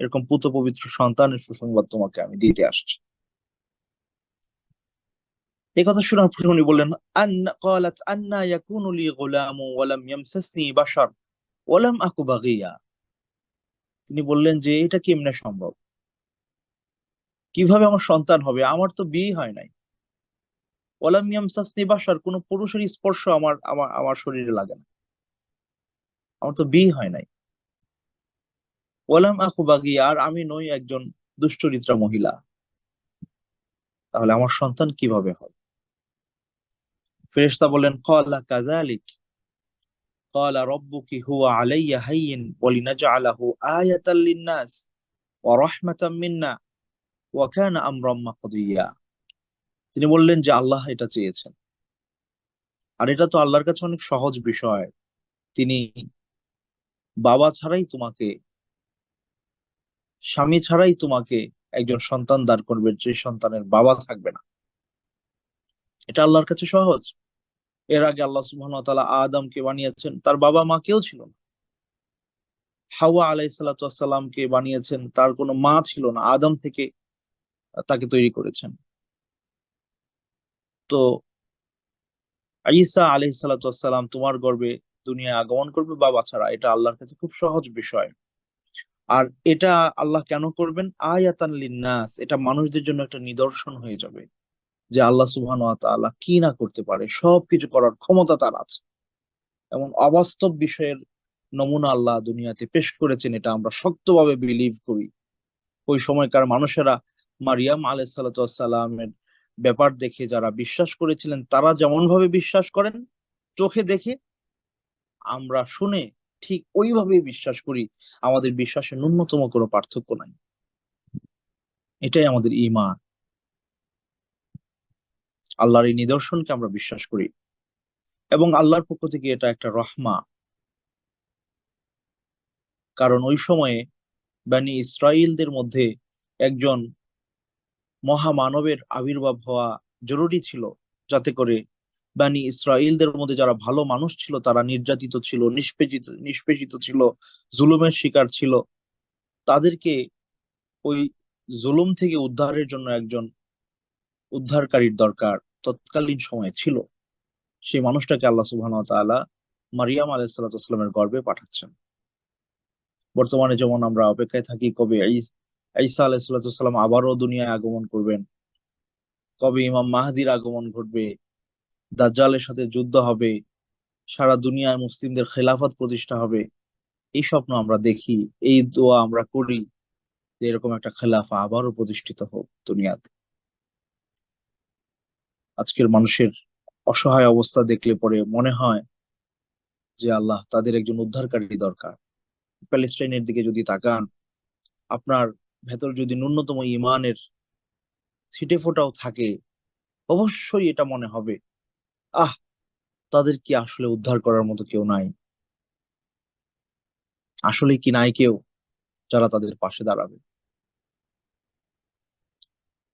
এরকম পুত পবিত্র সন্তানের সুসংবাদ তোমাকে আমি দিতে আসছি। এই কথা শোনার পরে উনি বললেন, আন্না ক্বালাত আন্না ইয়াকুনু লি গুলামু ওয়া লাম ইয়ামসাসনি বাশার ওয়া লাম আকু বাগিয়া। তিনি বললেন যে এটা কেমনে সম্ভব, কিভাবে আমার সন্তান হবে, আমার তো বিয়ে হয় নাই। ওয়া লাম ইয়ামসাসনি বাশার, কোনো পুরুষের স্পর্শ আমার আমার আমার শরীরে লাগে না, আমার তো বিয়ে হয় নাই। ওয়া লাম আকু বাগিয়া, আর আমি নই একজন দুশ্চরিত্রা মহিলা, তাহলে আমার সন্তান কিভাবে হবে? ফেরেশতা বললেন, ক্বালা কাযালিক ক্বালা রাব্বুকি হুয়া আলাইয়া হায়্যিন ওয়া লিনাজআলাহু আয়াতাল লিন-নাস ওয়া রাহমাতাম মিন্না ওয়া কানা আমরাম মাকদিয়া। তিনি বললেন যে আল্লাহ এটা চেয়েছেন, আর এটা তো আল্লাহর কাছে অনেক সহজ বিষয়। তিনি বাবা ছাড়াই তোমাকে, স্বামী ছাড়াই তোমাকে একজন সন্তান দান করবেন, যে সন্তানের বাবা থাকবে না। এটা আল্লাহর কাছে সহজ। এর আগে আল্লাহ সুবহানাহু ওয়া তাআলা আদমকে বানিয়েছেন, তার বাবা মা কেউ ছিল না। হাওয়া আলাইহিস সালাতু ওয়াস সালামকে বানিয়েছেন, তার কোনো মা ছিল না, আদম থেকে তাকে তৈরি করেছেন। তো ঈসা আলাইহিস সালাতু ওয়াস সালাম তোমার গর্ভে দুনিয়ায় আগমন করবে বাবা ছাড়া, এটা আল্লাহর কাছে খুব সহজ বিষয়। আর এটা আল্লাহ কেন করবেন? আয়াতান লিন্নাস, এটা মানুষদের জন্য একটা নিদর্শন হয়ে যাবে যে আল্লাহ সুবহানাহু ওয়া তাআলা কি না করতে পারে, সবকিছু করার ক্ষমতা তার আছে। এমন অবাস্তব বিষয়ের নমুনা আল্লাহ দুনিয়াতে পেশ করেছেন, এটা আমরা শক্তভাবে বিলিভ করি। ওই সময়কার মানুষেরা মারিয়াম আলাইহিস সালাতু ওয়াস সালামের ব্যাপার দেখে যারা বিশ্বাস করেছিলেন, তারা যেমন ভাবে বিশ্বাস করেন চোখে দেখে, আমরা শুনে ঠিক ওইভাবেই বিশ্বাস করি। আমাদের বিশ্বাসে ন্যূনতম কোনো পার্থক্য নাই। এটাই আমাদের ঈমান। আল্লাহর এই নিদর্শনকে আমরা বিশ্বাস করি, এবং আল্লাহর পক্ষ থেকে এটা একটা রহমা। কারণ ওই সময়ে বনী ইসরাইলদের মধ্যে একজন মহামানবের আবির্ভাব হওয়া জরুরি ছিল, যাতে করে বনী ইসরাইলদের মধ্যে যারা ভালো মানুষ ছিল তারা নির্যাতিত ছিল, নিষ্পেষিত ছিল, জুলুমের শিকার ছিল, তাদেরকে ওই জুলুম থেকে উদ্ধারের জন্য একজন উদ্ধারকারীর দরকার তৎকালীন সময়ে ছিল। সেই মানুষটাকে আল্লাহ সুবহানাহু ওয়া তাআলা মারিয়াম আলাইহিস সালাতু ওয়াস সালামের গর্ভে পাঠাচ্ছেন। বর্তমানে যেমন আমরা অপেক্ষায় থাকি কবে ঈসা আলাইহিস সালাতু ওয়াস সালাম আবারও দুনিয়ায় আগমন করবেন, কবে ইমাম মাহদির আগমন ঘটবে, দাজ্জালের সাথে যুদ্ধ হবে, সারা দুনিয়ায় মুসলিমদের খেলাফত প্রতিষ্ঠা হবে, এই স্বপ্ন আমরা দেখি, এই দোয়া আমরা করি যে এরকম একটা খেলাফা আবারও প্রতিষ্ঠিত হোক দুনিয়াতে। আজকের মানুষের অসহায় অবস্থা দেখলে পরে মনে হয় যে আল্লাহ, তাদের একজন উদ্ধারকারী দরকার। প্যালেস্টাইনের দিকে যদি তাকান, আপনার ভেতর যদি ন্যূনতম ইমানের ছিটে ফোঁটাও থাকে, অবশ্যই এটা মনে হবে, আহ, তাদের কি আসলে উদ্ধার করার মতো কেউ নাই? আসলে কি নাই কেউ যারা তাদের পাশে দাঁড়াবে?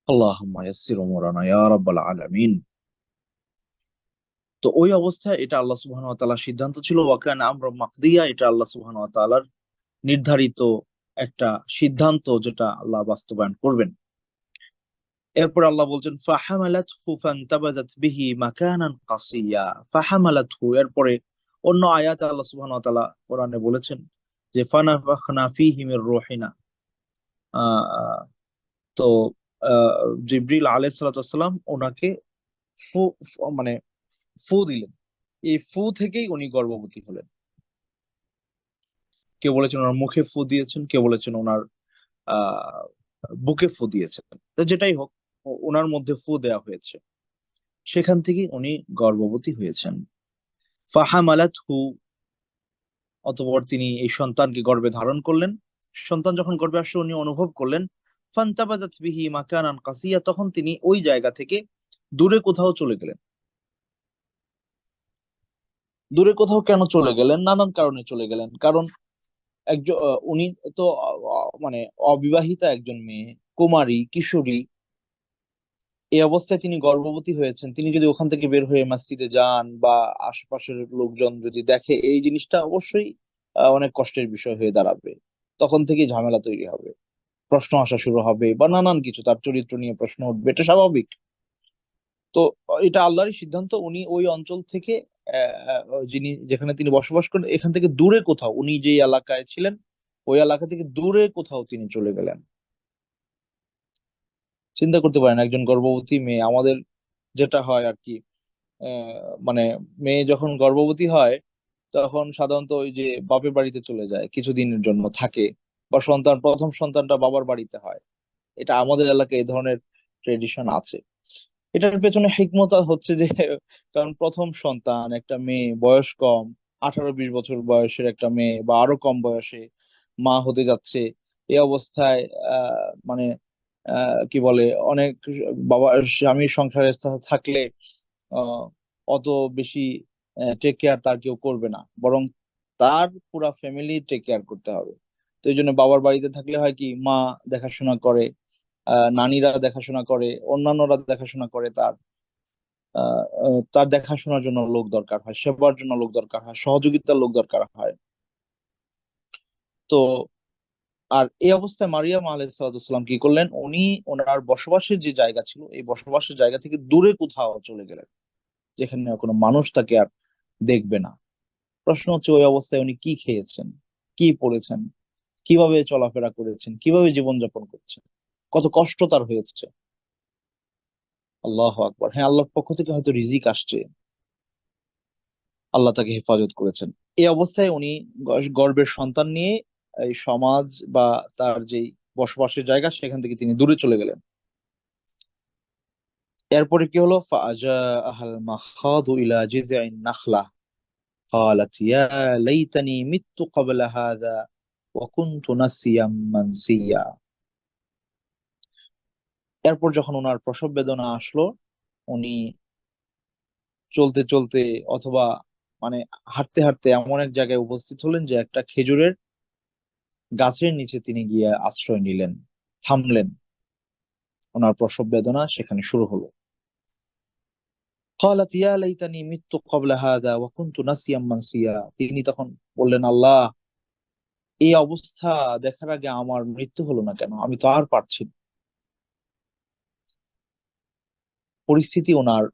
আল্লাহুম্মা ইয়াসসির উমুরানা ইয়া রাব্বাল আলামিন। তো ওই অবস্থায় এটা আল্লাহ সুবহানাহু ওয়া তাআলার সিদ্ধান্ত ছিল, ওয়াকানা আমরুম মাকদিয়া, এটা আল্লাহ সুবহানাহু ওয়া তাআলার নির্ধারিত একটা সিদ্ধান্ত, যেটা আল্লাহ বাস্তবায়ন করবেন। এরপর আল্লাহ বলছেন ফাহামালাতহু ফান্তাবাযাত বিহি মাকানান কাসিয়া। ফাহামালাতহু, এরপরে অন্য আয়াতে আল্লাহ সুবহানাহু ওয়া তাআলা কোরআনে বলেছেন যে ফানাফাখনা ফীহি মির রূহিনা। আহ, তো আহ, জিবরিল আলাইহিস সালাতু ওয়াস সালাম ওনাকে মানে ফু দিলেন। এই ফু থেকেই উনি গর্ভবতী হলেন। কেউ বলেছেন ওনার মুখে ফু দিয়েছেন, কেউ বলেছেন ওনার আহ বুকে ফু দিয়েছেন। তো যেটাই হোক, ওনার মধ্যে ফু দেওয়া হয়েছে, সেখান থেকে উনি গর্ভবতী হয়েছেন। ফাহামালাতহু, অতঃপর তিনি এই সন্তানকে গর্ভে ধারণ করলেন। সন্তান যখন গর্ভে আসলে উনি অনুভব করলেন, ফান্তাবাযাত বিহি মাকানান কাসিয়া, তখন তিনি ওই জায়গা থেকে দূরে কোথাও চলে গেলেন। দূরে কোথাও কেন চলে গেলেন? নানান কারণে চলে গেলেন। কারণ একজন উনি তো মানে অবিবাহিতা একজন মেয়ে, কুমারী, কিশোরী। এই অবস্থায় তিনি গর্ভবতী হয়েছেন। তিনি যদি ওখান থেকে বের হয়ে মসজিদে যান বা আশেপাশের লোকজন যদি দেখে, এই জিনিসটা অবশ্যই অনেক কষ্টের বিষয় হয়ে দাঁড়াবে। তখন থেকেই ঝামেলা তৈরি হবে, প্রশ্ন আসা শুরু হবে, বা নানান কিছু, তার চরিত্র নিয়ে প্রশ্ন উঠবে, এটা স্বাভাবিক। তো এটা আল্লাহরই সিদ্ধান্ত। উনি ওই অঞ্চল থেকে যিনি যেখানে তিনি বসবাস করেন, এখান থেকে দূরে কোথাও, উনি যে এলাকায় ছিলেন ওই এলাকা থেকে দূরে কোথাও তিনি চলে গেলেন। চিন্তা করতে পারেন, একজন গর্ভবতী মেয়ে, আমাদের যেটা হয় আর কি, মানে মেয়ে যখন গর্ভবতী হয় তখন সাধারণত ওই যে বাপের বাড়িতে চলে যায়, কিছুদিনের জন্য থাকে, বা প্রথম সন্তানটা বাবার বাড়িতে হয়। এটা আমাদের এলাকায় এই ধরনের ট্রেডিশন আছে। এটার পেছনে হিকমত হচ্ছে যে, কারণ প্রথম সন্তান, একটা মেয়ে, বয়স কম, 18-20 বছর বয়সের একটা মেয়ে বা আরো কম বয়সে মা হতে যাচ্ছে। এই অবস্থায় মানে কি বলে, অনেক বাবা স্বামীর সংসারে থাকলে আহ, অত বেশি টেক কেয়ার তার কেউ করবে না, বরং তার পুরা ফ্যামিলি টেক কেয়ার করতে হবে। তো এই জন্য বাবার বাড়িতে থাকলে হয় কি, মা দেখাশোনা করে, নানীরা দেখাশোনা করে, অন্যান্যরা দেখাশোনা করে, তার দেখাশোনার জন্য লোক দরকার হয়, সেবার জন্য লোক দরকার হয়, সহযোগিতার লোক দরকার হয়। তো আর এই অবস্থায় মারিয়াম আলাইহিস সালাম কি করলেন, উনি ওনার বসবাসের যে জায়গা ছিল, এই বসবাসের জায়গা থেকে দূরে কোথাও চলে গেলেন, যেখানে কোনো মানুষ তাকে আর দেখবে না। প্রশ্ন হচ্ছে, ওই অবস্থায় উনি কি খেয়েছেন, কি পড়েছেন, কিভাবে চলাফেরা করেছেন, কিভাবে জীবনযাপন করছেন, কত কষ্ট তার হয়েছে। আল্লাহ আকবার। হ্যাঁ, আল্লাহর পক্ষ থেকে হয়তো রিজিক আসছে, আল্লাহ তাকে হেফাজত করেছেন। এই অবস্থায় উনি গর্ভের সন্তান নিয়ে এই সমাজ বা তার যেই বসবাসের জায়গা, সেখান থেকে তিনি দূরে চলে গেলেন। এরপরে কি হলো, ফাজাআহাল মাখাদু ইলা জিযইন নাখলা قالت يا ليتني مت قبل هذا وكنت نسيا منسيا। এরপর যখন ওনার প্রসব বেদনা আসলো, উনি চলতে চলতে অথবা মানে হাঁটতে হাঁটতে এমন এক জায়গায় উপস্থিত হলেন যে একটা খেজুরের গাছের নিচে তিনি গিয়ে আশ্রয় নিলেন, থামলেন। ওনার প্রসব বেদনা সেখানে শুরু হলো। قالت يا ليتني مت قبل هذا وكنت نسيا منسيا। তিনি তখন বললেন, আল্লাহ, এই অবস্থা দেখার আগে আমার মৃত্যু হলো না কেন, আমি তো আর পারছি না। পরিস্থিতি ওনার,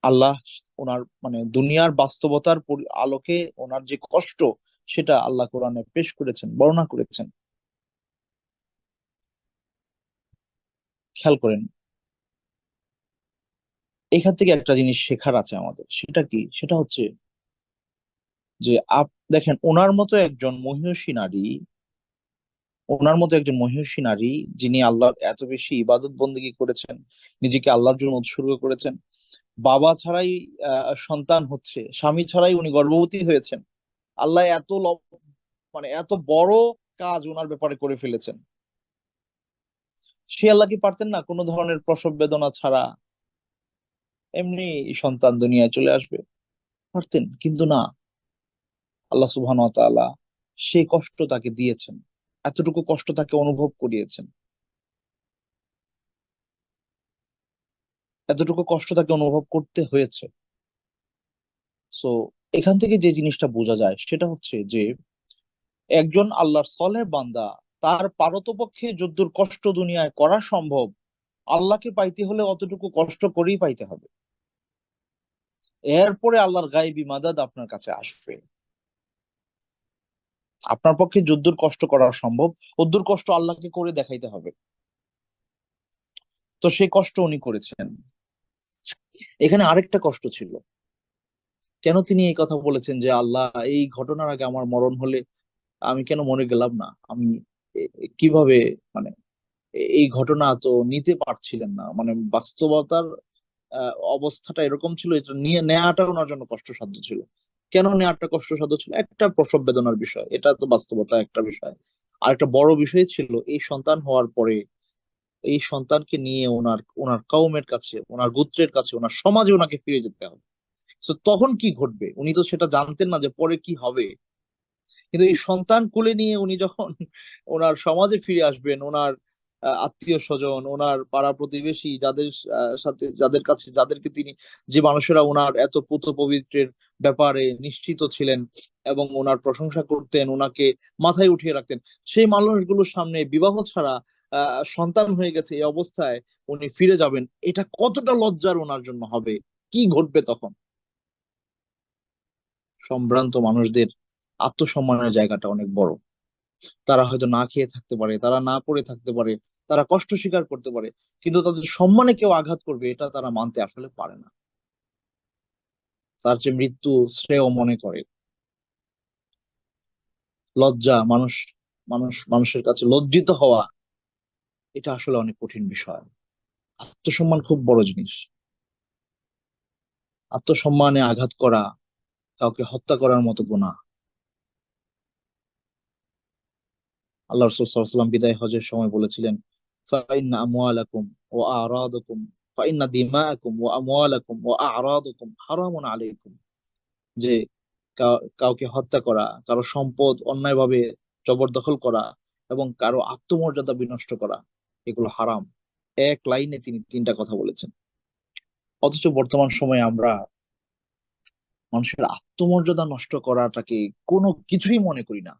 আল্লাহ ওনার মানে দুনিয়ার বাস্তবতার আলোকে ওনার যে কষ্ট, সেটা আল্লাহ কোরআনে পেশ করেছেন, বর্ণনা করেছেন। খেয়াল করেন, এখান থেকে একটা জিনিস শেখার আছে আমাদের। সেটা কি? সেটা হচ্ছে যে দেখেন, ওনার মতো একজন মহিষী নারী যিনি আল্লাহর এত বেশি ইবাদত বন্দেগী করেছেন, নিজেকে আল্লাহর জন্য উৎসর্গ করেছেন, বাবা ছাড়াই সন্তান হচ্ছে, স্বামী ছাড়াই উনি গর্ভবতী হয়েছেন, আল্লাহ মানে এত বড় কাজ ওনার ব্যাপারে করে ফেলেছেন। সে আল্লাহ কি পারতেন না কোনো ধরনের প্রসব বেদনা ছাড়া এমনি সন্তান দুনিয়ায় চলে আসবে? পারতেন, কিন্তু না। আল্লাহ সুবহানাহু ওয়া তাআলা সেই কষ্ট তাকে দিয়েছেন, এতটুকু কষ্ট তাকে অনুভব করিয়েছেন, এতটুকু কষ্ট তাকে অনুভব করতে হয়েছে। সো এখান থেকে যে জিনিসটা বোঝা যায় সেটা হচ্ছে যে একজন আল্লাহর সলেহ বান্দা, তার পারতপক্ষে যদ্দুর কষ্ট দুনিয়ায় করা সম্ভব, আল্লাহকে পাইতে হলে অতটুকু কষ্ট করেই পাইতে হবে। এরপরে আল্লাহর গায়েবী মাদাদ আপনার কাছে আসবে। আপনার পক্ষে যদ্দুর কষ্ট করা সম্ভব, অদ্দুর কষ্ট আল্লাহকে করে দেখাইতে হবে। তো সেই কষ্ট উনি করেছেন। এখানে আরেকটা কষ্ট ছিল। কেন তিনি এই কথা বলেছেন যে আল্লাহ, এই ঘটনার আগে আমার মরণ হলে আমি কেন মরে গেলাম না? আমি কিভাবে, মানে এই ঘটনা তো নিতে পারছিলেন না, মানে বাস্তবতার অবস্থাটা এরকম ছিল, এটা নিয়ে নেওয়াটা ওনার জন্য কষ্টসাধ্য ছিল। কেন নেওয়াটা কষ্টসাধ্য ছিল? একটা প্রসব বেদনার বিষয়, এটা তো বাস্তবতা একটা বিষয়। আর একটা বড় বিষয় ছিল এই সন্তান হওয়ার পরে এই সন্তানকে নিয়ে ওনার ওনার কওমের কাছে, ওনার গোত্রের কাছে, ওনার সমাজে ওনাকে ফিরে যেতে হবে। তো তখন কি ঘটবে উনি তো সেটা জানতেন না যে পরে কি হবে। কিন্তু এই সন্তান কোলে নিয়ে উনি যখন ওনার সমাজে ফিরে আসবেন, ওনার আত্মীয় স্বজন, ওনার পাড়া প্রতিবেশী, যাদের সাথে, যাদের কাছে, যাদেরকে তিনি, যে মানুষেরা ওনার এত পুত পবিত্রের ব্যাপারে নিশ্চিত ছিলেন এবং ওনার প্রশংসা করতেন, ওনাকে মাথায় উঠিয়ে রাখতেন, সেই মানুষগুলোর সামনে বিবাহ ছাড়া সন্তান হয়ে গেছে এই অবস্থায় উনি ফিরে যাবেন, এটা কতটা লজ্জার ওনার জন্য হবে! কি ঘটবে তখন? সম্ভ্রান্ত মানুষদের আত্মসম্মানের জায়গাটা অনেক বড়। তারা হয়তো না খেয়ে থাকতে পারে, তারা না পড়ে থাকতে পারে, তারা কষ্ট স্বীকার করতে পারে, কিন্তু তাদের সম্মানে কেউ আঘাত করবে এটা তারা মানতে আসলে পারে না। তার যে মৃত্যু শ্রেয় মনে করে। লজ্জা, মানুষ মানুষের কাছে লজ্জিত হওয়া, এটা আসলে অনেক কঠিন বিষয়। আত্মসম্মান খুব বড় জিনিস। আত্মসম্মানে আঘাত করা, কাউকে হত্যা করার মতো গুনাহ। আল্লাহ রাসূল সাল্লাল্লাহু আলাইহি ওয়াসাল্লাম বিদায় হজের সময় বলেছিলেন, ফাইন্না আমওয়ালাকুম ওয়া আরাদাকুম ফাইন্না দিমাআকুম ওয়া আমওয়ালাকুম ওয়া আরাদাকুম হারামুন আলাইকুম। যে কাউকে হত্যা করা, কারো সম্পদ অন্যায়ভাবে জবরদখল করা এবং কারো আত্মমর্যাদা বিনষ্ট করা, এগুলো হারাম। এক লাইনে তিনি তিনটা কথা বলেছেন। অথচ বর্তমান সময়ে আমরা মানুষের আত্মমর্যাদা নষ্ট করাটাকে কোনো কিছুই মনে করি না,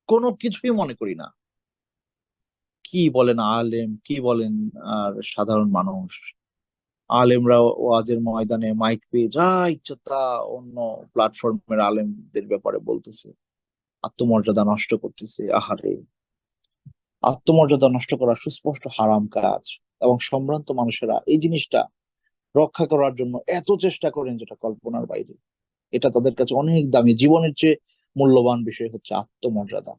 কোনো কিছুই মনে করি না। কি বলেন আলেম, কি বলেন আর সাধারণ মানুষ। আলেমরা ওয়াজের ময়দানে মাইক পেয়ে যা ইচ্ছা তা অন্য প্ল্যাটফর্মের আলেমদের ব্যাপারে বলতেছে, আত্মমর্যাদা নষ্ট করতেছে। আহারে, আত্মমর্যাদা নষ্ট করা সুস্পষ্ট হারাম কাজ। এবং সম্ভ্রান্ত মানুষেরা এই জিনিসটা রক্ষা করার জন্য এত চেষ্টা করেন যেটা কল্পনার বাইরে। এটা তাদের কাছে অনেক দামি, জীবনের চেয়ে মূল্যবান বিষয় হচ্ছে আত্মমর্যাদা।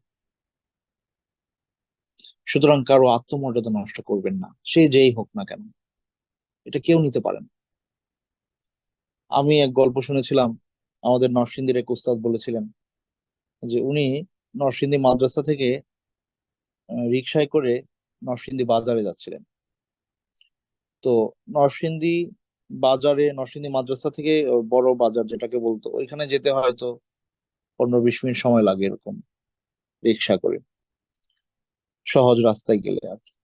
সুতরাং কারো আত্মমর্যাদা নষ্ট করবেন না, সে যেই হোক না কেন। এটা কেউ নিতে পারেন। আমি এক গল্প শুনেছিলাম, আমাদের নরসিংদীর এক উস্তাদ বলেছিলেন যে উনি নরসিংদী মাদ্রাসা থেকে রিক্সায় করে নরসিংদী বাজারে যাচ্ছিলেন। তো নরসিংদী বাজারে, নরসিংদী মাদ্রাসা থেকে বড় বাজার যেটাকে বলতো, ওইখানে যেতে হয়তো 15-20 মিনিট সময় লাগে এরকম, রিক্সা করে, সহজ রাস্তায় গেলে আর কি।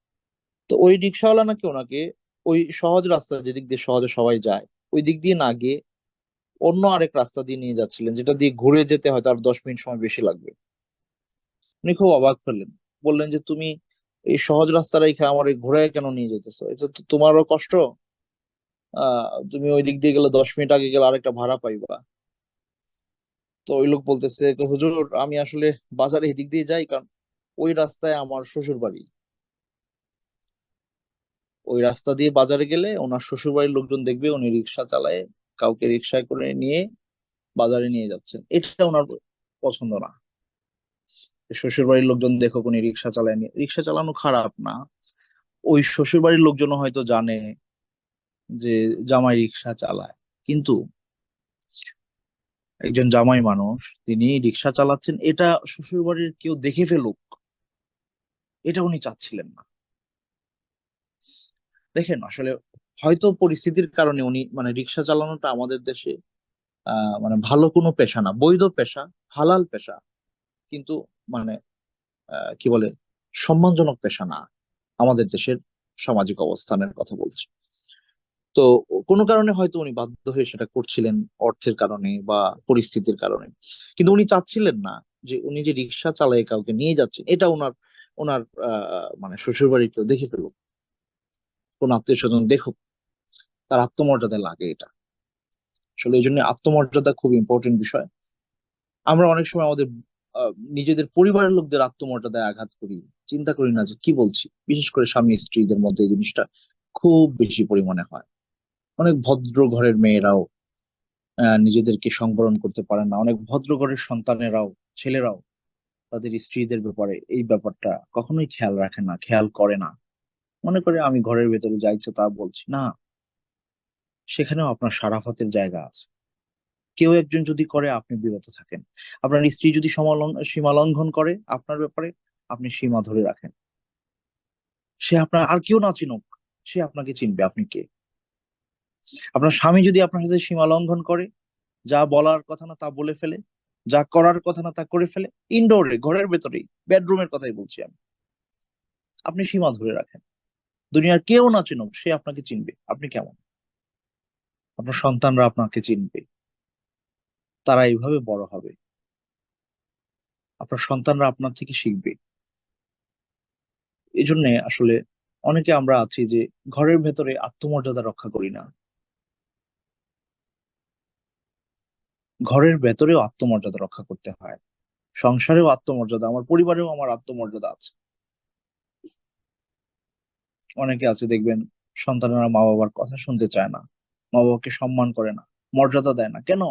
তো ওই রিক্সাওয়ালা নাকি ওনাকে ওই সহজ রাস্তা, যেদিক দিয়ে সহজে সবাই যায়, ওই দিক দিয়ে না গিয়ে অন্য আরেক রাস্তা দিয়ে নিয়ে যাচ্ছিলেন, যেটা দিয়ে ঘুরে যেতে হয়তো আর 10 মিনিট সময় বেশি লাগবে। উনি খুব অবাক হলেন, বললেন যে তুমি এই সহজ রাস্তা রেখে আমার এই ঘোরায় কেন নিয়ে যেতেছো? এটা তো তোমারও কষ্ট। তুমি ওই দিক দিয়ে গেলে 10 মিনিট আগে গেলে আরেকটা ভাড়া পাইবা। তো ওই লোক বলতেছে, হুজুর আমি আসলে বাজারে এদিক দিয়ে যাই, কারণ ওই রাস্তায় আমার শ্বশুর বাড়ি। ওই রাস্তা দিয়ে বাজারে গেলে ওনার শ্বশুর বাড়ির লোকজন দেখবে উনি রিক্সা চালায়, কাউকে রিক্সায় করে নিয়ে বাজারে নিয়ে যাচ্ছেন, এটা ওনার পছন্দ না। শ্বশুর বাড়ির লোকজন দেখো উনি রিক্সা চালায়, রিক্সা চালানো খারাপ না। ওই শ্বশুর বাড়ির লোকজন হয়তো জানে যে জামাই রিক্সা চালায়, কিন্তু একজন জামাই মানুষ, তিনি রিক্সা চালাচ্ছেন, এটা শ্বশুর বাড়ির কেউ দেখে ফেলুক, এটা উনি চাচ্ছিলেন না। দেখেন আসলে হয়তো পরিস্থিতির কারণে উনি, মানে রিক্সা চালানোটা আমাদের দেশে মানে ভালো কোনো পেশা না, বৈধ পেশা, হালাল পেশা, কিন্তু মানে কি বলে, সম্মানজনক পেশা না আমাদের দেশের সামাজিক অবস্থানের কথা বলছি। তো কোনো কারণে হয়তো উনি বাধ্য হয়ে সেটা করছিলেন, অর্থের কারণে বা পরিস্থিতির কারণে। কিন্তু উনি চাচ্ছিলেন না যে উনি যে রিক্সা চালায় কাউকে নিয়ে যাচ্ছেন এটা ওনার ওনার মানে শ্বশুর বাড়ির কেউ দেখে ফেলুক, কোন আত্মীয় স্বজন দেখুক, তার আত্মমর্যাদা লাগে এটা। আসলে এই জন্য আত্মমর্যাদা খুব ইম্পর্টেন্ট বিষয়। আমরা অনেক সময় আমাদের নিজেদের পরিবারের লোকদের আত্মমর্যাদায় আঘাত করি, চিন্তা করি না যে কি বলছি। বিশেষ করে স্বামী স্ত্রীদের মধ্যে এই জিনিসটা খুব বেশি পরিমাণে হয়। অনেক ভদ্র ঘরের মেয়েরাও নিজেদেরকে সংবরণ করতে পারে না, অনেক ভদ্র ঘরের সন্তানেরাও, ছেলেরাও তাদের স্ত্রীদের ব্যাপারে এই ব্যাপারটা কখনোই খেয়াল রাখে না, খেয়াল করে না। মনে করে আমি ঘরের ভেতরে যা ইচ্ছে তা বলছি না, সেখানেও আপনার সারাফতের জায়গা আছে। কেউ একজন যদি করে আপনি বিরত থাকেন। আপনার স্ত্রী যদি সীমা লঙ্ঘন করে আপনার ব্যাপারে, আপনি সীমা ধরে রাখেন। সে আপনার আর কেউ না চিনুক, সে আপনাকে চিনবে আপনি কে। আপনার স্বামী যদি আপনার সাথে সীমা লঙ্ঘন করে, যা বলার কথা না তা বলে ফেলে, যা করার কথা না তা করে ফেলে, ইনডোরে ঘরের ভেতরেই, বেডরুমের কথাই বলছি আমি, আপনি সীমা ধরে রাখেন। দুনিয়ার কেউ না চিনুক, সে আপনাকে চিনবে আপনি কেমন। আপনার সন্তানরা আপনাকে চিনবে, তারা এইভাবে বড় হবে। আপনার সন্তানরা আপনার থেকে শিখবে। এই জন্য আসলে অনেকে আমরা আছি যে ঘরের ভেতরে আত্মমর্যাদা রক্ষা করি না। ঘরের ভেতরেও আত্মমর্যাদা রক্ষা করতে হয়, সংসারেও আত্মমর্যাদা, আমার পরিবারেও আমার আত্মমর্যাদা আছে। অনেকে আছে দেখবেন সন্তানেরা মা বাবার কথা শুনতে চায় না, মা বাবাকে সম্মান করে না, মর্যাদা দেয় না। কেন?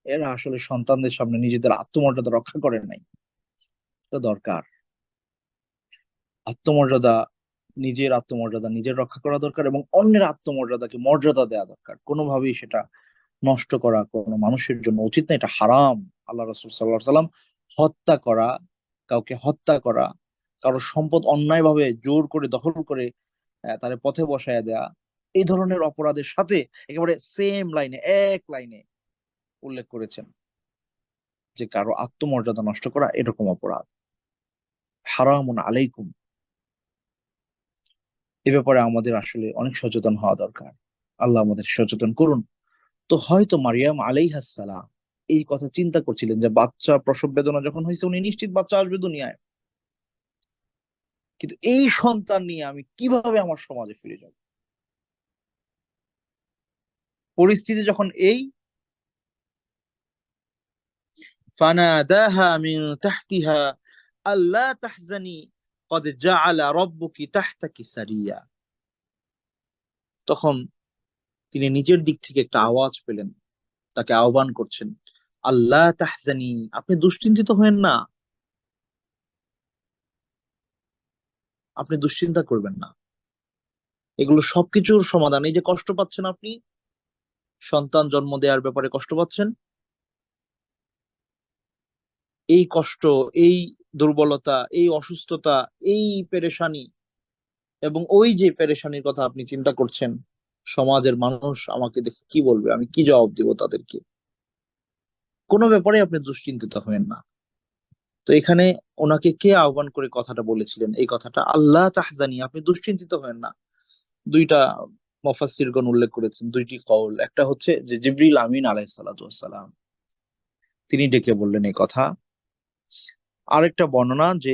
এরা আসলে সন্তানদের সামনে নিজেদের আত্মমর্যাদা রক্ষা করে নাই। এটা দরকার। আত্মমর্যাদা, নিজের আত্মমর্যাদা নিজের রক্ষা করা দরকার, এবং অন্যের আত্মমর্যাদাকে মর্যাদা দেওয়া দরকার। কোনোভাবেই সেটা নষ্ট করা কোনো মানুষের জন্য উচিত না, এটা হারাম। আল্লাহ রাসূল সাল্লাল্লাহু আলাইহি সাল্লাম হত্যা করা, কাউকে হত্যা করা, কারো সম্পদ অন্যায়ভাবে জোর করে দখল করে তার পথে বসায় দেয়া, এই ধরনের অপরাধের সাথে একেবারে সেম লাইনে, এক লাইনে উল্লেখ করেছেন যে কারো আত্মমর্যাদা নষ্ট করা এরকম অপরাধ, হারামুন আলাইকুম। এ ব্যাপারে আমাদের আসলে অনেক সচেতন হওয়া দরকার। আল্লাহ আমাদের সচেতন করুন। তো হয়তো মারিয়াম আলাইহাস সালাম এই কথা চিন্তা করছিলেন যে বাচ্চা প্রসব বেদনা যখন হয়েছে উনি নিশ্চিত বাচ্চা আসবে দুনিয়ায়, কিন্তু এই সন্তান নিয়ে আমি কিভাবে আমার সমাজে ফিরে যাব। পরিস্থিতি যখন এই, ফানাদাহা মিন তাহতিহা আল্লা তাহজানি কদ জাআলা রাব্বুকি তাহতাকি সারিয়া, তখন তিনি নিজের দিক থেকে একটা আওয়াজ পেলেন, তাকে আহ্বান করছেন, আল্লাহ তাহজানি, আপনি দুশ্চিন্তিত হয়েন না, আপনি দুশ্চিন্তা করবেন না। এগুলো সবকিছুর সমাধান। এই যে কষ্ট পাচ্ছেন আপনি, সন্তান জন্ম দেওয়ার ব্যাপারে কষ্ট পাচ্ছেন, এই কষ্ট, এই দুর্বলতা, এই অসুস্থতা, এই পেরেশানি, এবং ওই যে পেরেশানির কথা আপনি চিন্তা করছেন, সমাজের মানুষ আমাকে দেখে কি বলবে, আমি কি জবাব দিব তাদেরকে, কোনো ব্যাপারে আপনি দুশ্চিন্তিত হবেন না। তো এখানে ওনাকে কে আহ্বান করে কথাটা বলেছিলেন, এই কথাটা, আল্লাহ তাহজানি, আপনি দুশ্চিন্তিত হবেন না। দুইটা মুফাসসিরগণ উল্লেখ করেছেন, দুইটি কওল। একটা হচ্ছে যে জিবরিল আমিন আলাইহিস সালাতু ওয়াস সালাম তিনি ডেকে বললেন এই কথা। আরেকটা বর্ণনা যে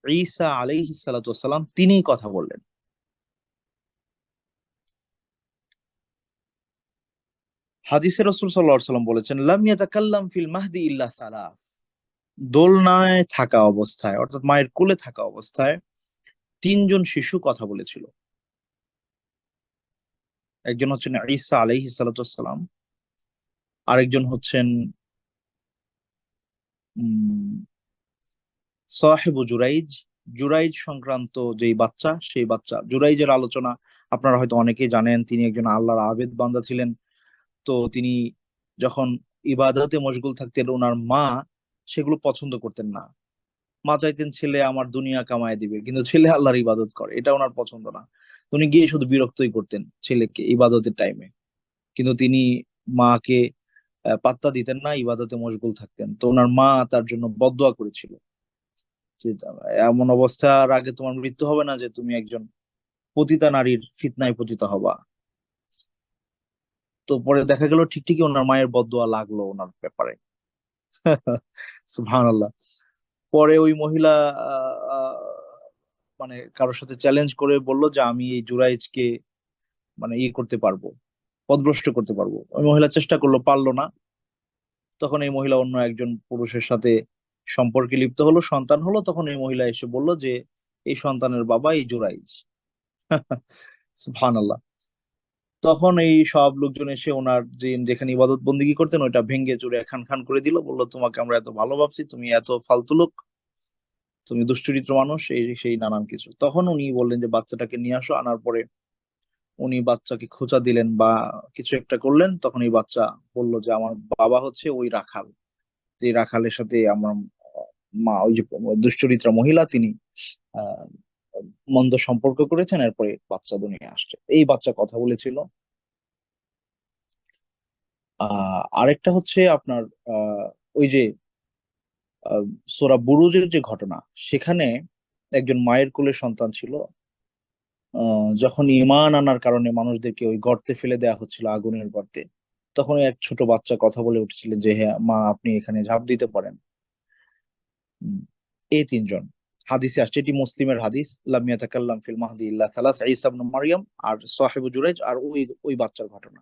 ঈসা আলাইহিস সালাতু ওয়াস সালাম তিনিই কথা বললেন। হাদিসে রাসূল সাল্লাল্লাহু আলাইহি ওয়াসাল্লাম বলেছেন, লাম ইয়াতাকাল্লাম ফিল মাহদি ইল্লা সালাস, দোলনায় থাকা অবস্থায়, অর্থাৎ মায়ের কোলে থাকা অবস্থায় তিনজন শিশু কথা বলেছিল। একজন হচ্ছেন ঈসা আলাইহিস সালাতু ওয়াস সালাম, আরেকজন হচ্ছেন উম সাহেবু জুরাইজ, জুরাইজ সংক্রান্ত যেই বাচ্চা, সেই বাচ্চা। জুরাইজের আলোচনা আপনারা হয়তো অনেকেই জানেন, তিনি একজন আল্লাহর আবেদ বান্দা ছিলেন। তো তিনি যখন ইবাদতে মশগুল থাকতেন, ওনার মা সেগুলো পছন্দ করতেন না। মা চাইতেন ছেলে আমার দুনিয়া কামায় দিবে, কিন্তু ছেলে আল্লাহর ইবাদত করে এটা ওনার পছন্দ না। তো উনি গিয়ে শুধু বিরক্তই করতেন ছেলেকে ইবাদতের টাইমে, কিন্তু তিনি মাকে পাত্তা দিতেন না, ইবাদতে মশগুল থাকতেন। তো ওনার মা তার জন্য বদদোয়া করেছিল যে এমন অবস্থার আগে তোমার মৃত্যু হবে না যে তুমি একজন পতিতা নারীর ফিতনায় পতিত হবা। তো পরে দেখা গেল ঠিক ঠিকই ওনার মায়ের বদদোয়া লাগলো ওনার ব্যাপারে। সুবহানাল্লাহ। পরে ওই মহিলা আহ, আহ, মানে কারোর সাথে চ্যালেঞ্জ করে বলল যে আমি এই জুরাইজকে মানে করতে পারবো, পথভ্রষ্ট করতে পারবো। ওই মহিলা চেষ্টা করলো, পারলো না। তখন এই মহিলা অন্য একজন পুরুষের সাথে সম্পর্কে লিপ্ত হলো, সন্তান হলো। তখন এই মহিলা এসে বলল যে এই সন্তানের বাবা এই জুরাইজ। সুবহানাল্লাহ। তখন এই সব লোকজন এসে ওনার যে যেখানে ইবাদত বন্দিগি করতেন ওইটা ভেঙে চুরে খান খান করে দিল, বললো তোমাকে আমরা এত ভালো ভাবছি, তুমি এত ফালতু লোক, তুমি দুশ্চরিত্র মানুষ, এই সেই নানান কিছু। তখন উনি বললেন যে বাচ্চাটাকে নিয়ে আসো। আনার পরে উনি বাচ্চাকে খোঁচা দিলেন বা কিছু একটা করলেন। তখন এই বাচ্চা বলল যে আমার বাবা হচ্ছে ওই রাখাল, যে রাখালের সাথে আমার মা ওই যে দুশ্চরিত্রা মহিলা তিনি আহ মন্দ সম্পর্ক করেছেন, এরপরে বাচ্চা দুনিয়া আসছে। এই বাচ্চা কথা বলেছিল। আরেকটা হচ্ছে আপনার আহ ওই যে সূরা বুরুজের যে ঘটনা, সেখানে একজন মায়ের কোলে সন্তান ছিল। যখন ঈমান আনার কারণে মানুষদেরকে ওই গর্তে ফেলে দেওয়া হচ্ছিল, আগুনের গর্তে, তখন এক ছোট বাচ্চা কথা বলে উঠেছিলেন যে হ্যাঁ মা আপনি এখানে ঝাঁপ দিতে পারেন। উম, এই তিনজন হাদিসে আসছে, এটি মুসলিমের হাদিস, লাম ইয়াতাকাল্লাম ফিল মাহদি ইল্লা সালাস, ঈসা ইবনে মারইয়াম আর সাহিবু জুরাইজ আর ওই ওই বাচ্চার ঘটনা।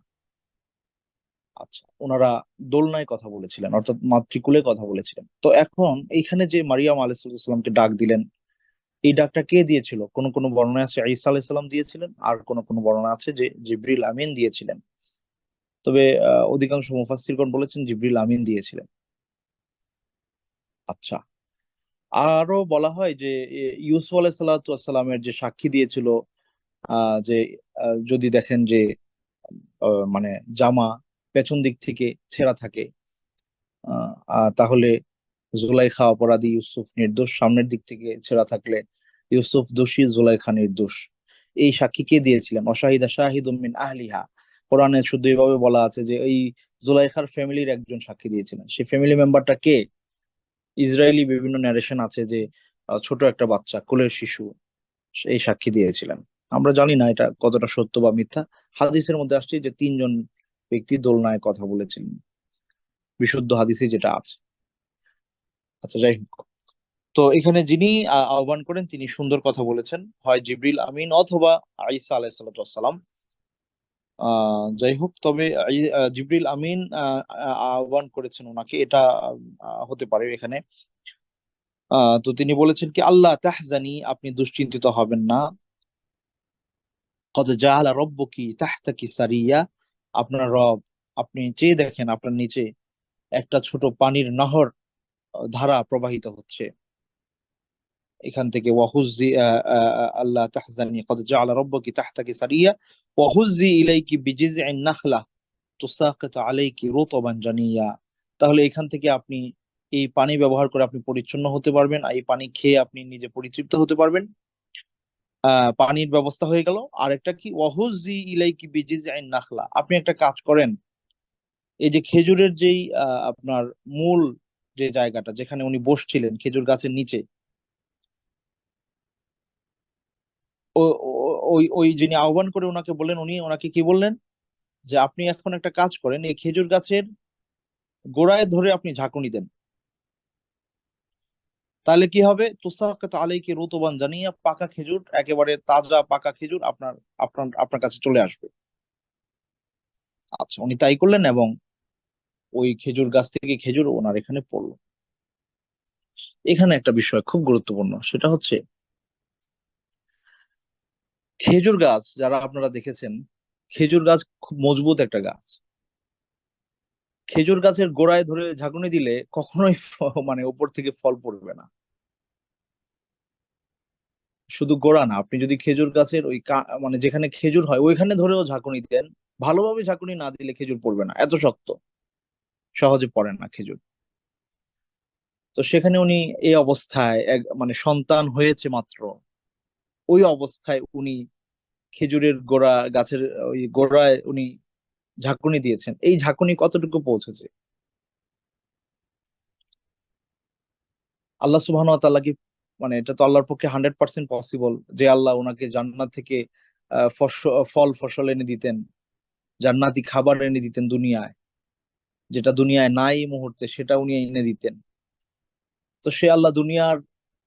আচ্ছা, ওনারা দোলনায় কথা বলেছিলেন, অর্থাৎ মাতৃকুলে কথা বলেছিলেন। তো এখন এইখানে যে মারিয়াম আলাইহিস সালামকে ডাক দিলেন, এই ডাকটা কে দিয়েছিল? কোন কোন বর্ণনা আছে ঈসা আলাইহিস সালাম দিয়েছিলেন, আর কোন কোন বর্ণনা আছে যে জিবরিল আমিন দিয়েছিলেন। তবে অধিকাংশ মুফাসসিরগণ বলেছেন জিবরিল আমিন দিয়েছিলেন। আচ্ছা, আরো বলা হয় যে ইউসুফ আলাইহিস সালামের যে সাক্ষী দিয়েছিল, যে যদি দেখেন যে মানে জামা পেছন দিক থেকে ছেঁড়া থাকে, তাহলে জুলাইখা অপরাধী, ইউসুফ নির্দোষ। সামনের দিক থেকে ছেঁড়া থাকলে ইউসুফ দোষী, জুলাইখা নির্দোষ। এই সাক্ষী কে দিয়েছিলেন? অশাহিদা শাহিদুম মিন আহলিহা। কোরআনে শুদ্ধ এইভাবে বলা আছে যে এই জুলাইখার ফ্যামিলির একজন সাক্ষী দিয়েছিলেন। সেই ফ্যামিলি মেম্বারটা কে? ইসরায়েলি বিভিন্ন ন্যারেশন আছে যে ছোট একটা বাচ্চা, কোলের শিশু, এই সাক্ষী দিয়েছিলেন। আমরা জানি না এটা কতটা সত্য বা মিথ্যা। হাদিসের মধ্যে আসছে যে তিনজন ব্যক্তি দোলনায় কথা বলেছিলেন, বিশুদ্ধ হাদিসে যেটা আছে। আচ্ছা, যাই হোক। তো এখানে যিনি আহ্বান করেন তিনি সুন্দর কথা বলেছেন, হয় জিবরিল আমিন অথবা ঈসা আলাইহিস সালাম। যাই হোক, তবে জিবরিল আমিন আহ্বান করেছেন ওনাকে, এটা হতে পারে এখানে। তো তিনি বলেছেন কি, আল্লাহ তাহজানি, আপনি দুশ্চিন্তিত হবেন না। কদ জাআলা রাব্বুকি তাহতাকি সারিয়া, আপনার রব, আপনি চেয়ে দেখেন আপনার নিচে একটা ছোট পানির নহর, ধারা প্রবাহিত হচ্ছে এখান থেকে। ওয়াহুজ্জি আল্লাহ তাহজানি কদ জাআলা রাব্বুকি তাহতাকি সারিয়া ওয়াহুজ্জি ইলাইকি বিজিযইন নাখলা তুসাকিত আলাইকি রুতবান জানিয়া। তাহলে এখান থেকে আপনি এই পানি ব্যবহার করে আপনি পরিচ্ছন্ন হতে পারবেন, আর এই পানি খেয়ে আপনি নিজে পরিতৃপ্ত হতে পারবেন। পানির ব্যবস্থা হয়ে গেল। আর একটা কি, ওয়াহুজ্জি ইলাইকি বিজিযইন নাখলা, আপনি একটা কাজ করেন, এই যে খেজুরের যেই আপনার মূল যে জায়গাটা যেখানে উনি বসছিলেন খেজুর গাছের নিচে, ওই ওই যিনি আহ্বান করে ওনাকে বললেন, উনি ওনাকে কি বললেন, যে আপনি এখন একটা কাজ করেন, এই খেজুর গাছের গোড়ায় ধরে আপনি ঝাঁকুনি দেন। তাহলে কি হবে, তুসাক্কাত আলাইকি রুতবান জানিয়া, পাকা খেজুর, একেবারে তাজা পাকা খেজুর আপনার আপনার আপনার কাছে চলে আসবে। আচ্ছা, উনি তাই করলেন এবং ওই খেজুর গাছ থেকে খেজুর ওনার এখানে পড়লো। এখানে একটা বিষয় খুব গুরুত্বপূর্ণ, সেটা হচ্ছে খেজুর গাছ যারা আপনারা দেখেছেন, খেজুর গাছ খুব মজবুত একটা গাছ। খেজুর গাছের গোড়ায় ধরে ঝাঁকুনি দিলে কখনোই মানে উপর থেকে ফল পড়বে না। শুধু গোড়া না, আপনি যদি খেজুর গাছের ওই মানে যেখানে খেজুর হয় ওইখানে ধরেও ঝাঁকুনি দেন, ভালোভাবে ঝাঁকুনি না দিলে খেজুর পড়বে না, এত শক্ত, সহজে পড়ে না খেজুর। তো সেখানে উনি এই অবস্থায় মানে সন্তান হয়েছে মাত্র, ওই অবস্থায় উনি খেজুরের গোড়া গাছের ওই গোড়ায় উনি ঝাঁকুনি দিয়েছেন। এই ঝাঁকুনি কতটুকু পৌঁছেছে? আল্লাহ সুবহানাহু ওয়া তাআলা কি, মানে এটা তো আল্লাহর পক্ষে 100% পসিবল যে আল্লাহ ওনাকে জান্নাত থেকে ফল ফসল এনে দিতেন, জান্নাতি খাবার এনে দিতেন দুনিয়ায়, যেটা দুনিয়ায় নাই এই মুহূর্তে সেটা উনি এনে দিতেন। তো সে আল্লাহ দুনিয়ার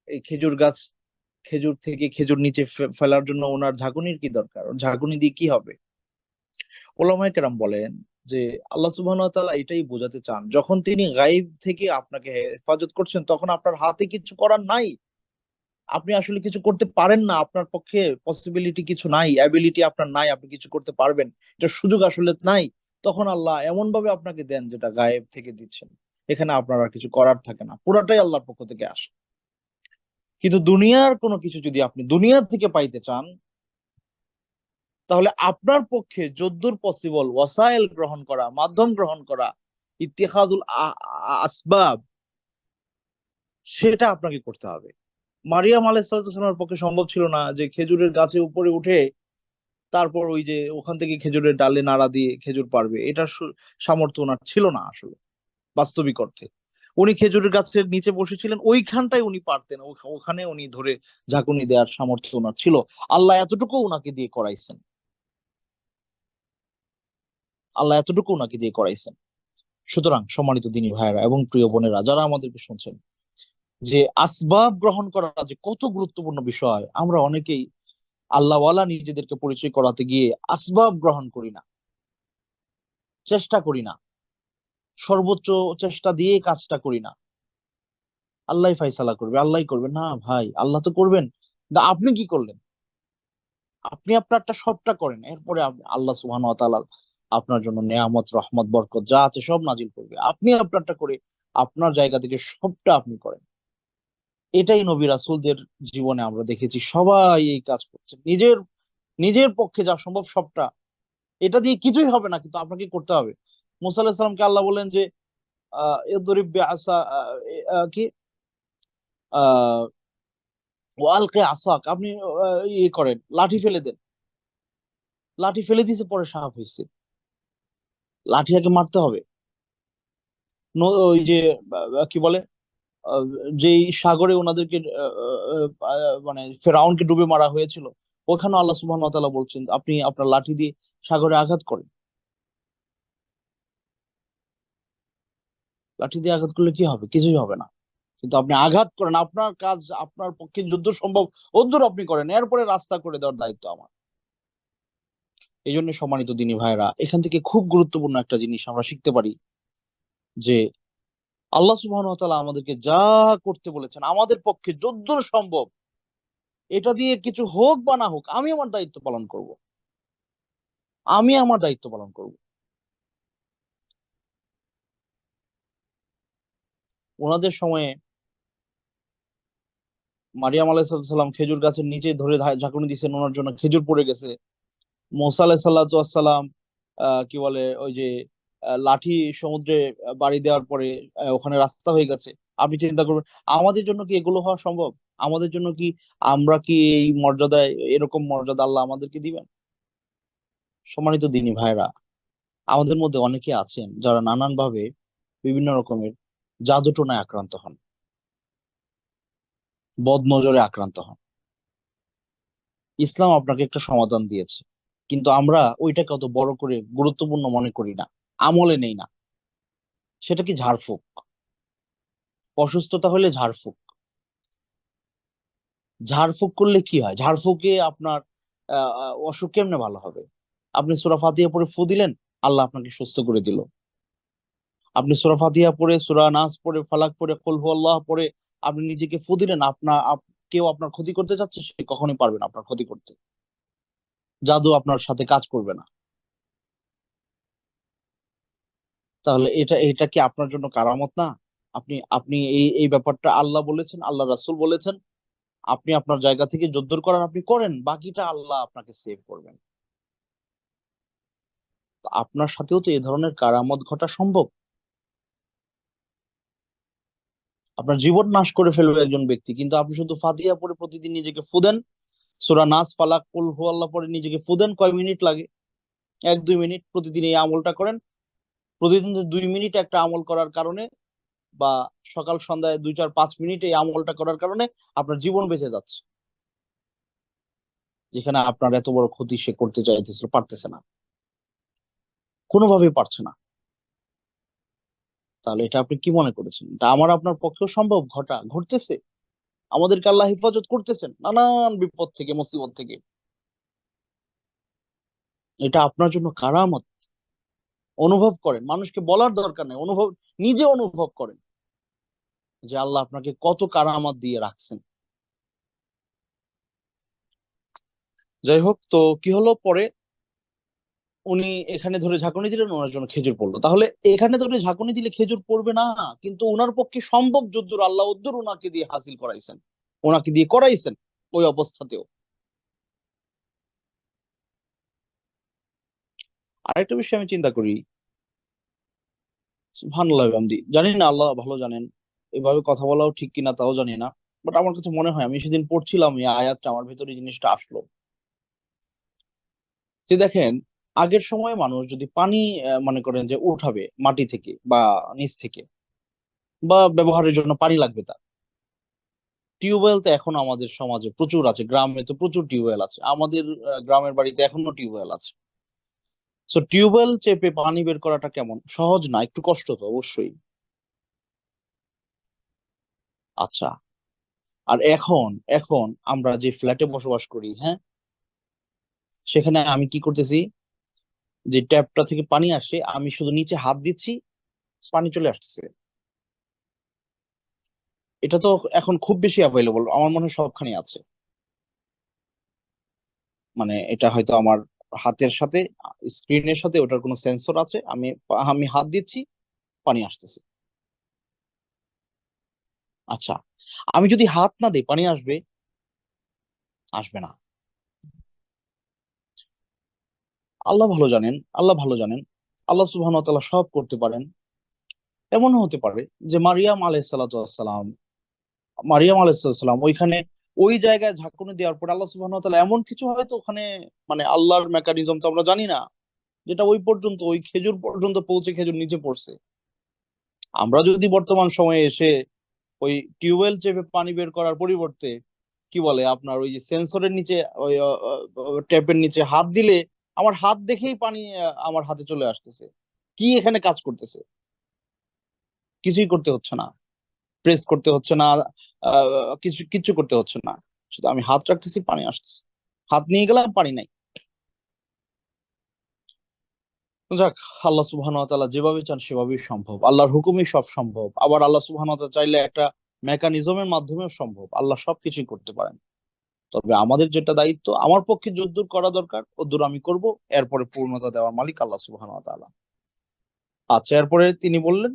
এই খেজুর গাছ, খেজুর থেকে খেজুর নিচে ফেলার জন্য ওনার ঝাঁকুনির কি দরকার? ওর ঝাঁকুনি দিয়ে কি হবে? ওলামায়ে কেরাম বলেন যে আল্লাহ সুবহানাহু ওয়া তাআলা এটাই বোঝাতে চান, যখন তিনি গায়েব থেকে আপনাকে হেফাজত করছেন তখন আপনার হাতে কিছু করার নাই। আপনি আসলে কিছু করতে পারেন না, আপনার পক্ষে পসিবিলিটি কিছু নাই, অ্যাবিলিটি আপনার নাই, আপনি কিছু করতে পারবেন, এটা সুযোগ আসলে নাই। তখন আল্লাহ এমন ভাবে আপনাকে দেন যেটা গায়েব থেকে দিচ্ছেন, এখানে আপনার আর কিছু করার থাকে না, পুরাটাই আল্লাহর পক্ষ থেকে আসে। কিন্তু দুনিয়ার কোনো কিছু যদি আপনি দুনিয়া থেকে পাইতে চান, তাহলে আপনার পক্ষে যদ্দূর পসিবল ওয়াসাইল গ্রহণ করা, মাধ্যম গ্রহণ করা, ইত্তিখাদুল আসবাব, সেটা আপনাকে করতে হবে। মারিয়াম আলাইহিস সালামের পক্ষে সম্ভব ছিল না যে খেজুরের গাছে উপরে উঠে তারপর ওই যে ওখান থেকে খেজুরের ডালে নাড়া দিয়ে খেজুর পারবে, এটা সামর্থ্য ওনার ছিল না আসলে বাস্তবিক অর্থে। উনি খেজুরের গাছের নিচে বসেছিলেন, ওইখানটাই উনি পারতেন, ওখানে উনি ধরে ঝাঁকুনি দেওয়ার সামর্থ্য ওনার ছিল। আল্লাহ এতটুকু ওনাকে দিয়ে করাইছেন, আল্লাহ এতটুকু ওনাকে দিয়ে করাইছেন। সুতরাং সম্মানিত দিনী ভাইয়েরা এবং প্রিয় বোনেরা যারা আমাদেরকে শুনছেন, যে আসবাব গ্রহণ করা যে কত গুরুত্বপূর্ণ বিষয়, আমরা অনেকেই আল্লাহওয়ালা নিজেদেরকে পরিচয় করাতে গিয়ে আসবাব গ্রহণ করি না, চেষ্টা করি না, সর্বোচ্চ চেষ্টা দিয়ে কাজটা করি না। আল্লাহ ফাইসালা করবে, আল্লাহ করবে না ভাই, আল্লাহ তো করবেন। আপনি কি করলেন? আপনি আপনারটা সবটা করেন, এরপরে আল্লাহ সুবহানাহু ওয়া তাআলা আপনার জন্য নেয়ামত, রহমত, বরকত যা আছে সব নাজিল করবে। আপনি আপনারটা করে আপনার জায়গা থেকে সবটা আপনি করেন। এটাই নবী রাসূলদের জীবনে আমরা দেখেছি, সবাই এই কাজ করছে, নিজের নিজের পক্ষে যা সম্ভব সবটা। এটা দিয়ে কিছুই হবে না, কিন্তু আপনাকে করতে হবে। মুসা আলাইহিস সালামকে আল্লাহ বলেন যে ইদরিব বিআসা কি আহ ওয়ালকে আসাক, আপনি ইয়ে করেন, লাঠি ফেলে দেন। লাঠি ফেলে দিয়েছে, পরে সাপ হয়েছে। লাঠি আগে মারতে হবে। ওই যে কি বলে, আহ, যেই সাগরে ওনাদেরকে মানে ফেরাউনকে ডুবে মারা হয়েছিল, ওখানে আল্লাহ সুবহানাহু ওয়া তাআলা বলছেন আপনি আপনার লাঠি দিয়ে সাগরে আঘাত করেন। লাঠি দিয়ে আঘাত করলে কি হবে? কিছুই হবে না। কিন্তু আপনি আঘাত করেন, আপনার কাজ, আপনার পক্ষে যদ্দূর সম্ভব ওদ্দূর আপনি করেন, এরপরে রাস্তা করে দেওয়ার দায়িত্ব আমার। এই জন্য সম্মানিত দিনী ভাইরা, এখান থেকে খুব গুরুত্বপূর্ণ একটা জিনিস আমরা শিখতে পারি, যে আল্লাহ সুবহানাহু ওয়া তাআলা আমাদেরকে যা করতে বলেছেন আমাদের পক্ষে যদ্দূর সম্ভব, এটা দিয়ে কিছু হোক বা না হোক, আমি আমার দায়িত্ব পালন করব, আমি আমার দায়িত্ব পালন করব। ওনাদের সময়ে মারিয়াম আলাইহিস সালাম খেজুর গাছের নিচে ধরে ঝাঁকুনি দিয়েছেন, ওনার জন্য খেজুর পড়ে গেছে। মুসা আলাইহিস সালাম কি বলে ওই যে লাঠি সমুদ্রে বাড়ি দেওয়ার পরে ওখানে রাস্তা হয়ে গেছে। আপনি চিন্তা করবেন, আমাদের জন্য কি এগুলো হওয়া সম্ভব? আমাদের জন্য কি, আমরা কি এই মর্যাদায়, এরকম মর্যাদা আল্লাহ আমাদেরকে দিবেন? সম্মানিত দিনী ভাইরা, আমাদের মধ্যে অনেকে আছেন যারা নানান ভাবে বিভিন্ন রকমের জাদুটোনায় আক্রান্ত হন, বদ নজরে আক্রান্ত হন। ইসলাম আপনাকে একটা সমাধান দিয়েছে, কিন্তু আমরা ওইটাকে অত বড় করে গুরুত্বপূর্ণ মনে করি না, আমলে নেই না। সেটা কি? ঝাড়ফুঁক। অসুস্থতা হলে ঝাড়ফুঁক। ঝাড়ফুঁক করলে কি হয়? ঝাড়ফুঁকে আপনার অসুখ কেমনে ভালো হবে? আপনি সূরা ফাতিহা পড়ে ফু দিলেন, আল্লাহ আপনাকে সুস্থ করে দিল। আপনি সূরা ফাতিহা পড়ে, সূরা নাস পড়ে, ফালাক পড়ে, কুল হুয়াল্লাহ পড়ে আপনি নিজেকে ফু দিলেন, কেউ আপনার ক্ষতি করতে চাচ্ছে, সে কখনোই পারবে না আপনার ক্ষতি করতে। জাদু আপনার সাথে কাজ করবে না। তাহলে এটা এটা কি আপনার জন্য কারামত না? আপনি আপনি এই এই ব্যাপারটা আল্লাহ বলেছেন, আল্লাহ রাসূল বলেছেন, আপনি আপনার জায়গা থেকে যদ্দূর করার আপনি করেন, বাকিটা আল্লাহ আপনাকে সেভ করবেন। তো আপনার সাথেও তো এই ধরনের কারামত ঘটা সম্ভব। আপনার জীবন নাশ করে ফেলবে একজন ব্যক্তি, কিন্তু আপনি শুধু ফাতিহা পড়ে প্রতিদিন নিজেকে ফুদেন, সূরা নাস, ফালাক, কুল হুয়াল্লাহ পড়ে নিজেকে ফুদেন। কয় মিনিট লাগে? 1-2 মিনিট প্রতিদিন এই আমলটা করেন। প্রতিদিন যে 2 মিনিট একটা আমল করার কারণে, বা সকাল সন্ধ্যায় 2-4-5 মিনিট এই আমলটা করার কারণে আপনার জীবন বেঁচে যাচ্ছে, যেখানে আপনার এত বড় ক্ষতি সে করতে চাইতেছিল, পারতেছে না। কোনোভাবেই পারছে না। তাহলে এটা আপনি কি মনে করেছেন, এটা আমার আপনার পক্ষেও সম্ভব ঘটতেছে? আমাদেরকে আল্লাহ হেফাজত করতেছেন নানান বিপদ থেকে, মুসিবত থেকে। এটা আপনার জন্য কারামত। অনুভব করেন, মানুষকে বলার দরকার নেই, নিজে অনুভব করেন যে আল্লাহ আপনাকে কত কারামত দিয়ে রাখছেন। যাই হোক, তো কি হলো পরে, উনি এখানে ধরে ঝাঁকুনি দিলেন, ওনার জন্য খেজুর পড়লো। তাহলে এখানে ধরে ঝাঁকুনি দিলে খেজুর পড়বে না, কিন্তু ওনার পক্ষে সম্ভব যদ্দূর আল্লাহ ওদ্দূর ওনাকে দিয়ে হাসিল করাইছেন, ওনাকে দিয়ে করাইছেন ওই অবস্থাতেও। আরেকটা বিষয় আমি চিন্তা করি, সুবহানাল্লাহ বিহামদি, জানি না আল্লাহ ভালো জানেন, এভাবে কথা বলাও ঠিক কিনা তাও জানি না, বাট আমার কাছে মনে হয়, আমি সেদিন পড়ছিলাম এই আয়াতটা, আমার ভিতরে এই জিনিসটা আসলো যে দেখেন, আগের সময় মানুষ যদি পানি মনে করেন যে উঠাবে মাটি থেকে বা নিচ থেকে, বা ব্যবহারের জন্য পানি লাগবে তার, টিউবওয়েল তো এখনো আমাদের সমাজে প্রচুর আছে, গ্রামে তো প্রচুর টিউবওয়েল আছে, আমাদের গ্রামের বাড়িতে এখনো টিউবওয়েল আছে। সো টিউবওয়েল চেপে পানি বের করাটা কেমন সহজ না, একটু কষ্ট তো অবশ্যই। আচ্ছা, আর এখন এখন আমরা যে ফ্ল্যাটে বসবাস করি, হ্যাঁ, সেখানে আমি কি করতেছি, যে ট্যাপটা থেকে পানি আসে, আমি শুধু নিচে হাত দিচ্ছি, পানি চলে আসতেছে। এটা তো এখন খুব বেশি অ্যাভেলেবল, আমার মনে হয় সবখানে আছে। মানে এটা হয়তো আমার হাতের সাথে, স্ক্রিনের সাথে ওটার কোনো সেন্সর আছে, আমি আমি হাত দিচ্ছি, পানি আসতেছে। আচ্ছা, আমি যদি হাত না দিই, পানি আসবে? আসবে না। আল্লাহ ভালো জানেন, আল্লাহ ভালো জানেন, আল্লাহ সুবহানাহু ওয়া তাআলা সব করতে পারেন। এমনও হতে পারে যে মারিয়াম আলাইহিসসালাম ওইখানে, ওই জায়গায় ঝাঁকুনি দেওয়ার পর আল্লাহ সুবহানাহু ওয়া তাআলা এমন কিছু হয়তো ওখানে, মানে আল্লাহর মেকানিজম তো আমরা জানি না, যেটা ওই পর্যন্ত, ওই খেজুর পর্যন্ত পৌঁছে খেজুর নিচে পড়ছে। আমরা যদি বর্তমান সময়ে এসে ওই টিউবওয়েল চেপে পানি বের করার পরিবর্তে, কি বলে আপনার, ওই যে সেন্সরের নিচে, ওই ট্যাপের নিচে হাত দিলে, আমার হাত দেখেই পানি আমার হাতে চলে আসতেছে, কি এখানে কাজ করতেছে? কিছুই করতে হচ্ছে না, প্রেস করতে হচ্ছে না, কিছু কিচ্ছু করতে হচ্ছে না, শুধু আমি হাত রাখতেছি, পানি আসতেছে, হাত নিয়ে গেলাম, পানি নাই। যাক, আল্লাহ সুবহানাহু ওয়া তাআলা যেভাবে চান সেভাবেই সম্ভব, আল্লাহর হুকুমই সব সম্ভব। আবার আল্লাহ সুবহানাহু ওয়া তাআলা চাইলে একটা মেকানিজমের মাধ্যমেও সম্ভব, আল্লাহ সবকিছুই করতে পারেন। তবে আমাদের যেটা দায়িত্ব, আমার পক্ষে যদ্দূর করা দরকার ওদ্দূর আমি করব, এরপরে পূর্ণতা দেওয়ার মালিক আল্লাহ সুবহানাহু ওয়া তাআলা। আচ্ছা, এরপরে তিনি বললেন,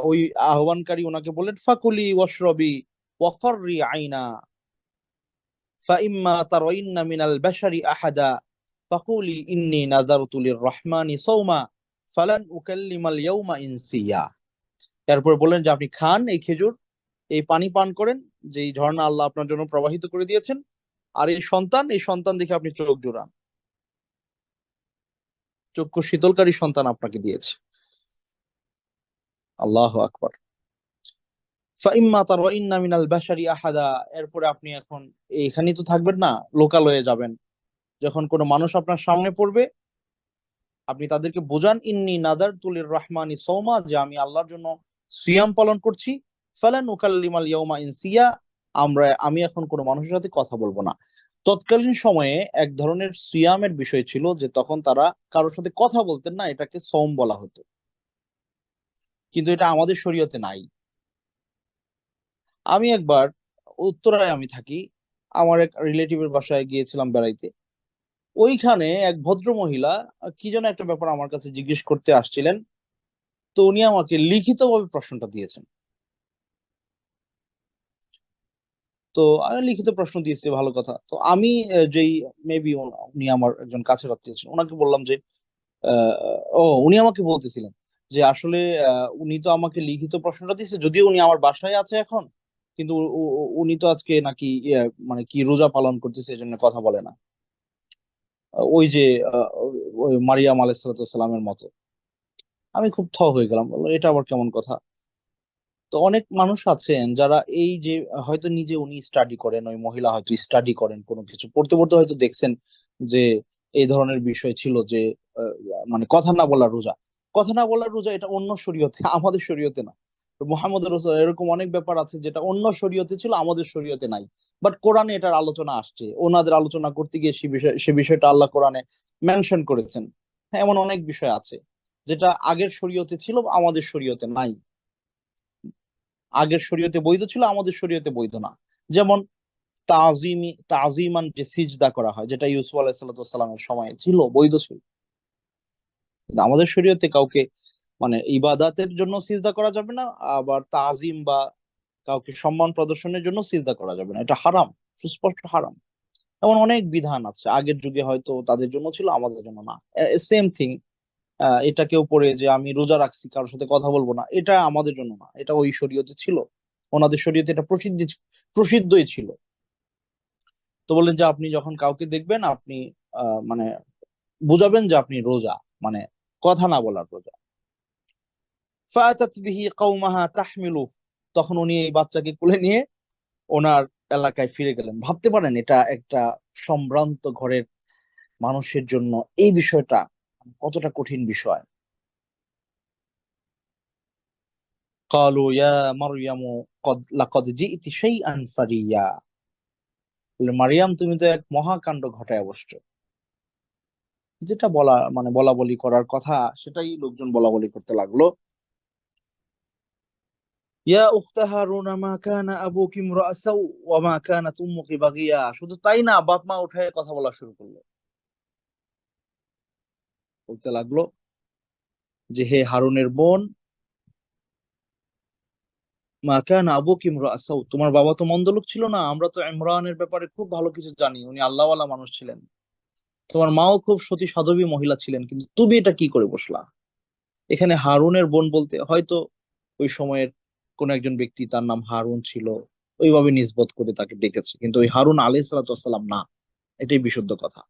ওই আহ্বানকারী ওনাকে বললেন, ফাকুলি ওয়াশরবি ওয়াকাররি আইনা ফাইম্মা তারাইন্না মিনাল বাশারি আহাদা ফাকুলি ইন্নী নাযারতু লিররহমানি সাওমা ফালান উকাল্লিমাল ইয়াওমা ইনসিয়া। তারপর বললেন যে আপনি খান এই খেজুর, এই পানি পান করেন, যে এই ঝর্ণা আল্লাহ আপনার জন্য প্রবাহিত করে দিয়েছেন, আর এই সন্তান দেখে আপনি চোখ জোড়ান, চক্ষু শীতলকারী সন্তান আপনাকে দিয়েছে। আল্লাহু আকবার। ফাইম্মা তারাইন্না মিনাল বাশারি আহাদা, এরপরে আপনি এখন এখানেই তো থাকবেন না, লোকালয়ে যাবেন, যখন কোনো মানুষ আপনার সামনে পড়বে, আপনি তাদেরকে বোঝান, ইন্নী নাযারতু লিররহমানি সাওমা, যে আমি আল্লাহর জন্য সিয়াম পালন করছি, ফালান উকাল্লিমাল ইয়াওমা ইনসিয়া, আমি এখন কোনো মানুষের সাথে কথা বলবো না। তৎকালীন সময়ে এক ধরনের সিয়ামের বিষয় ছিল যে তখন তারা কারোর সাথে কথা বলতেন না, এটাকে সওম বলা হতো, কিন্তু এটা আমাদের শরীয়তে নাই। আমি একবার, উত্তরায় আমি থাকি, আমার এক রিলেটিভের বাসায় গিয়েছিলাম বেড়াইতে। ওইখানে এক ভদ্র মহিলা কি যেন একটা ব্যাপার আমার কাছে জিজ্ঞেস করতে আসছিলেন, তো উনি আমাকে লিখিতভাবে প্রশ্নটা দিয়েছেন। তো আমি লিখিত প্রশ্ন দিয়েছি, ভালো কথা। তো আমি যেই, মেবি উনি আমার একজন কাছের আত্মীয় ছিলেন, ওনাকে বললাম যে আহ, উনি আমাকে বলতেছিলেন যে আসলে উনি তো আমাকে লিখিত প্রশ্নটা দিয়েছে, যদিও উনি আমার বাসায় আছে এখন, কিন্তু উনি তো আজকে নাকি মানে কি রোজা পালন করতেছে, এই জন্য কথা বলে না, ওই যে আহ, ওই মারিয়াম আলাইহিস সালামের মতো। আমি খুব হয়ে গেলাম, বললাম, এটা আবার কেমন কথা? তো অনেক মানুষ আছেন যারা এই যে, হয়তো নিজে উনি স্টাডি করেন, ওই মহিলা হয়তো স্টাডি করেন, কোনো কিছু পড়তে পড়তে হয়তো দেখছেন যে এই ধরনের বিষয় ছিল, যে মানে কথা না বলার রোজা। কথা না বলার রোজা এটা অন্য শরীয়তে, আমাদের শরীয়তে না। তো মুহাম্মদ রাসূল এরকম অনেক ব্যাপার আছে যেটা অন্য শরীয়তে ছিল, আমাদের শরীয়তে নাই। বাট কোরআনে এটার আলোচনা আসছে, ওনাদের আলোচনা করতে গিয়ে সে বিষয়টা আল্লাহ কোরআনে মেনশন করেছেন। হ্যাঁ, এমন অনেক বিষয় আছে যেটা আগের শরীয়তে ছিল, আমাদের শরীয়তে নাই। আগের শরীয়তে বৈধ ছিল, আমাদের শরীয়তে বৈধ না। যেমন তাজিমান যে সিজদা করা হয়, যেটা ইউসুফ আলাইহিসসালামের সময় ছিল, বৈধ ছিল। কিন্তু আমাদের শরীয়তে কাউকে মানে ইবাদাতের জন্য সিজদা করা যাবে না, আবার তাজিম বা কাউকে সম্মান প্রদর্শনের জন্য সিজদা করা যাবে না, এটা হারাম, সুস্পষ্ট হারাম। এমন অনেক বিধান আছে, আগের যুগে হয়তো তাদের জন্য ছিল, আমাদের জন্য না। সেম থিং, এটা কেউ পড়ে যে আমি রোজা রাখছি, কারোর সাথে কথা বলবো না, এটা আমাদের জন্য না, এটা ওই শরীয়তে ছিল। ওনাদের শরীয়তে এটা প্রসিদ্ধই ছিল। তো বললেন যে আপনি যখন কাউকে দেখবেন, আপনি মানে বুঝাবেন যে আপনি রোজা, মানে কথা না বলার রোজা। ফাআতাত বিহি কওমাহা তাহমিলু, তখন উনি এই বাচ্চাকে কোলে নিয়ে ওনার এলাকায় ফিরে গেলেন। ভাবতে পারেন এটা একটা সম্ভ্রান্ত ঘরের মানুষের জন্য এই বিষয়টা কতটা কঠিন বিষয়। ক্বালু ইয়া মারইয়ামু লাকাদ জিইতি শাইআন ফারিয়া, বলে মারিয়াম তুমি তো এক মহাকাণ্ড ঘটায় বসছো। যেটা বলা মানে বলা বলি করার কথা, সেটাই লোকজন বলা বলি করতে লাগলো। ইয়া উখতা হারুনা মা কানা আবুকি ইমরাআ সাউ ওয়া মা কানাত উম্মুকি বাগিয়া, শুধু তাই না, বাপ মা উঠে কথা বলা শুরু করলো। বলতে লাগলো যে হে হারুনের বোন, মা কানা আবুকি ইমরাআ সাউ, তোমার বাবা তো মন্দ লোক ছিল না, আমরা তো ইমরানের ব্যাপারে খুব ভালো কিছু জানি, উনি আল্লাহওয়ালা মানুষ ছিলেন। তোমার মাও খুব সতী সাধ্বী মহিলা ছিলেন, কিন্তু তুমি এটা কি করে বসলা। এখানে হারুনের বোন বলতে হয়তো ওই সময়ের কোন একজন ব্যক্তি, তার নাম হারুন ছিল, ওইভাবে নিসবত করে তাকে ডেকেছে, কিন্তু ওই হারুন আলাইহিস সালাতু ওয়াস সালাম না। এটাই বিশুদ্ধ কথা।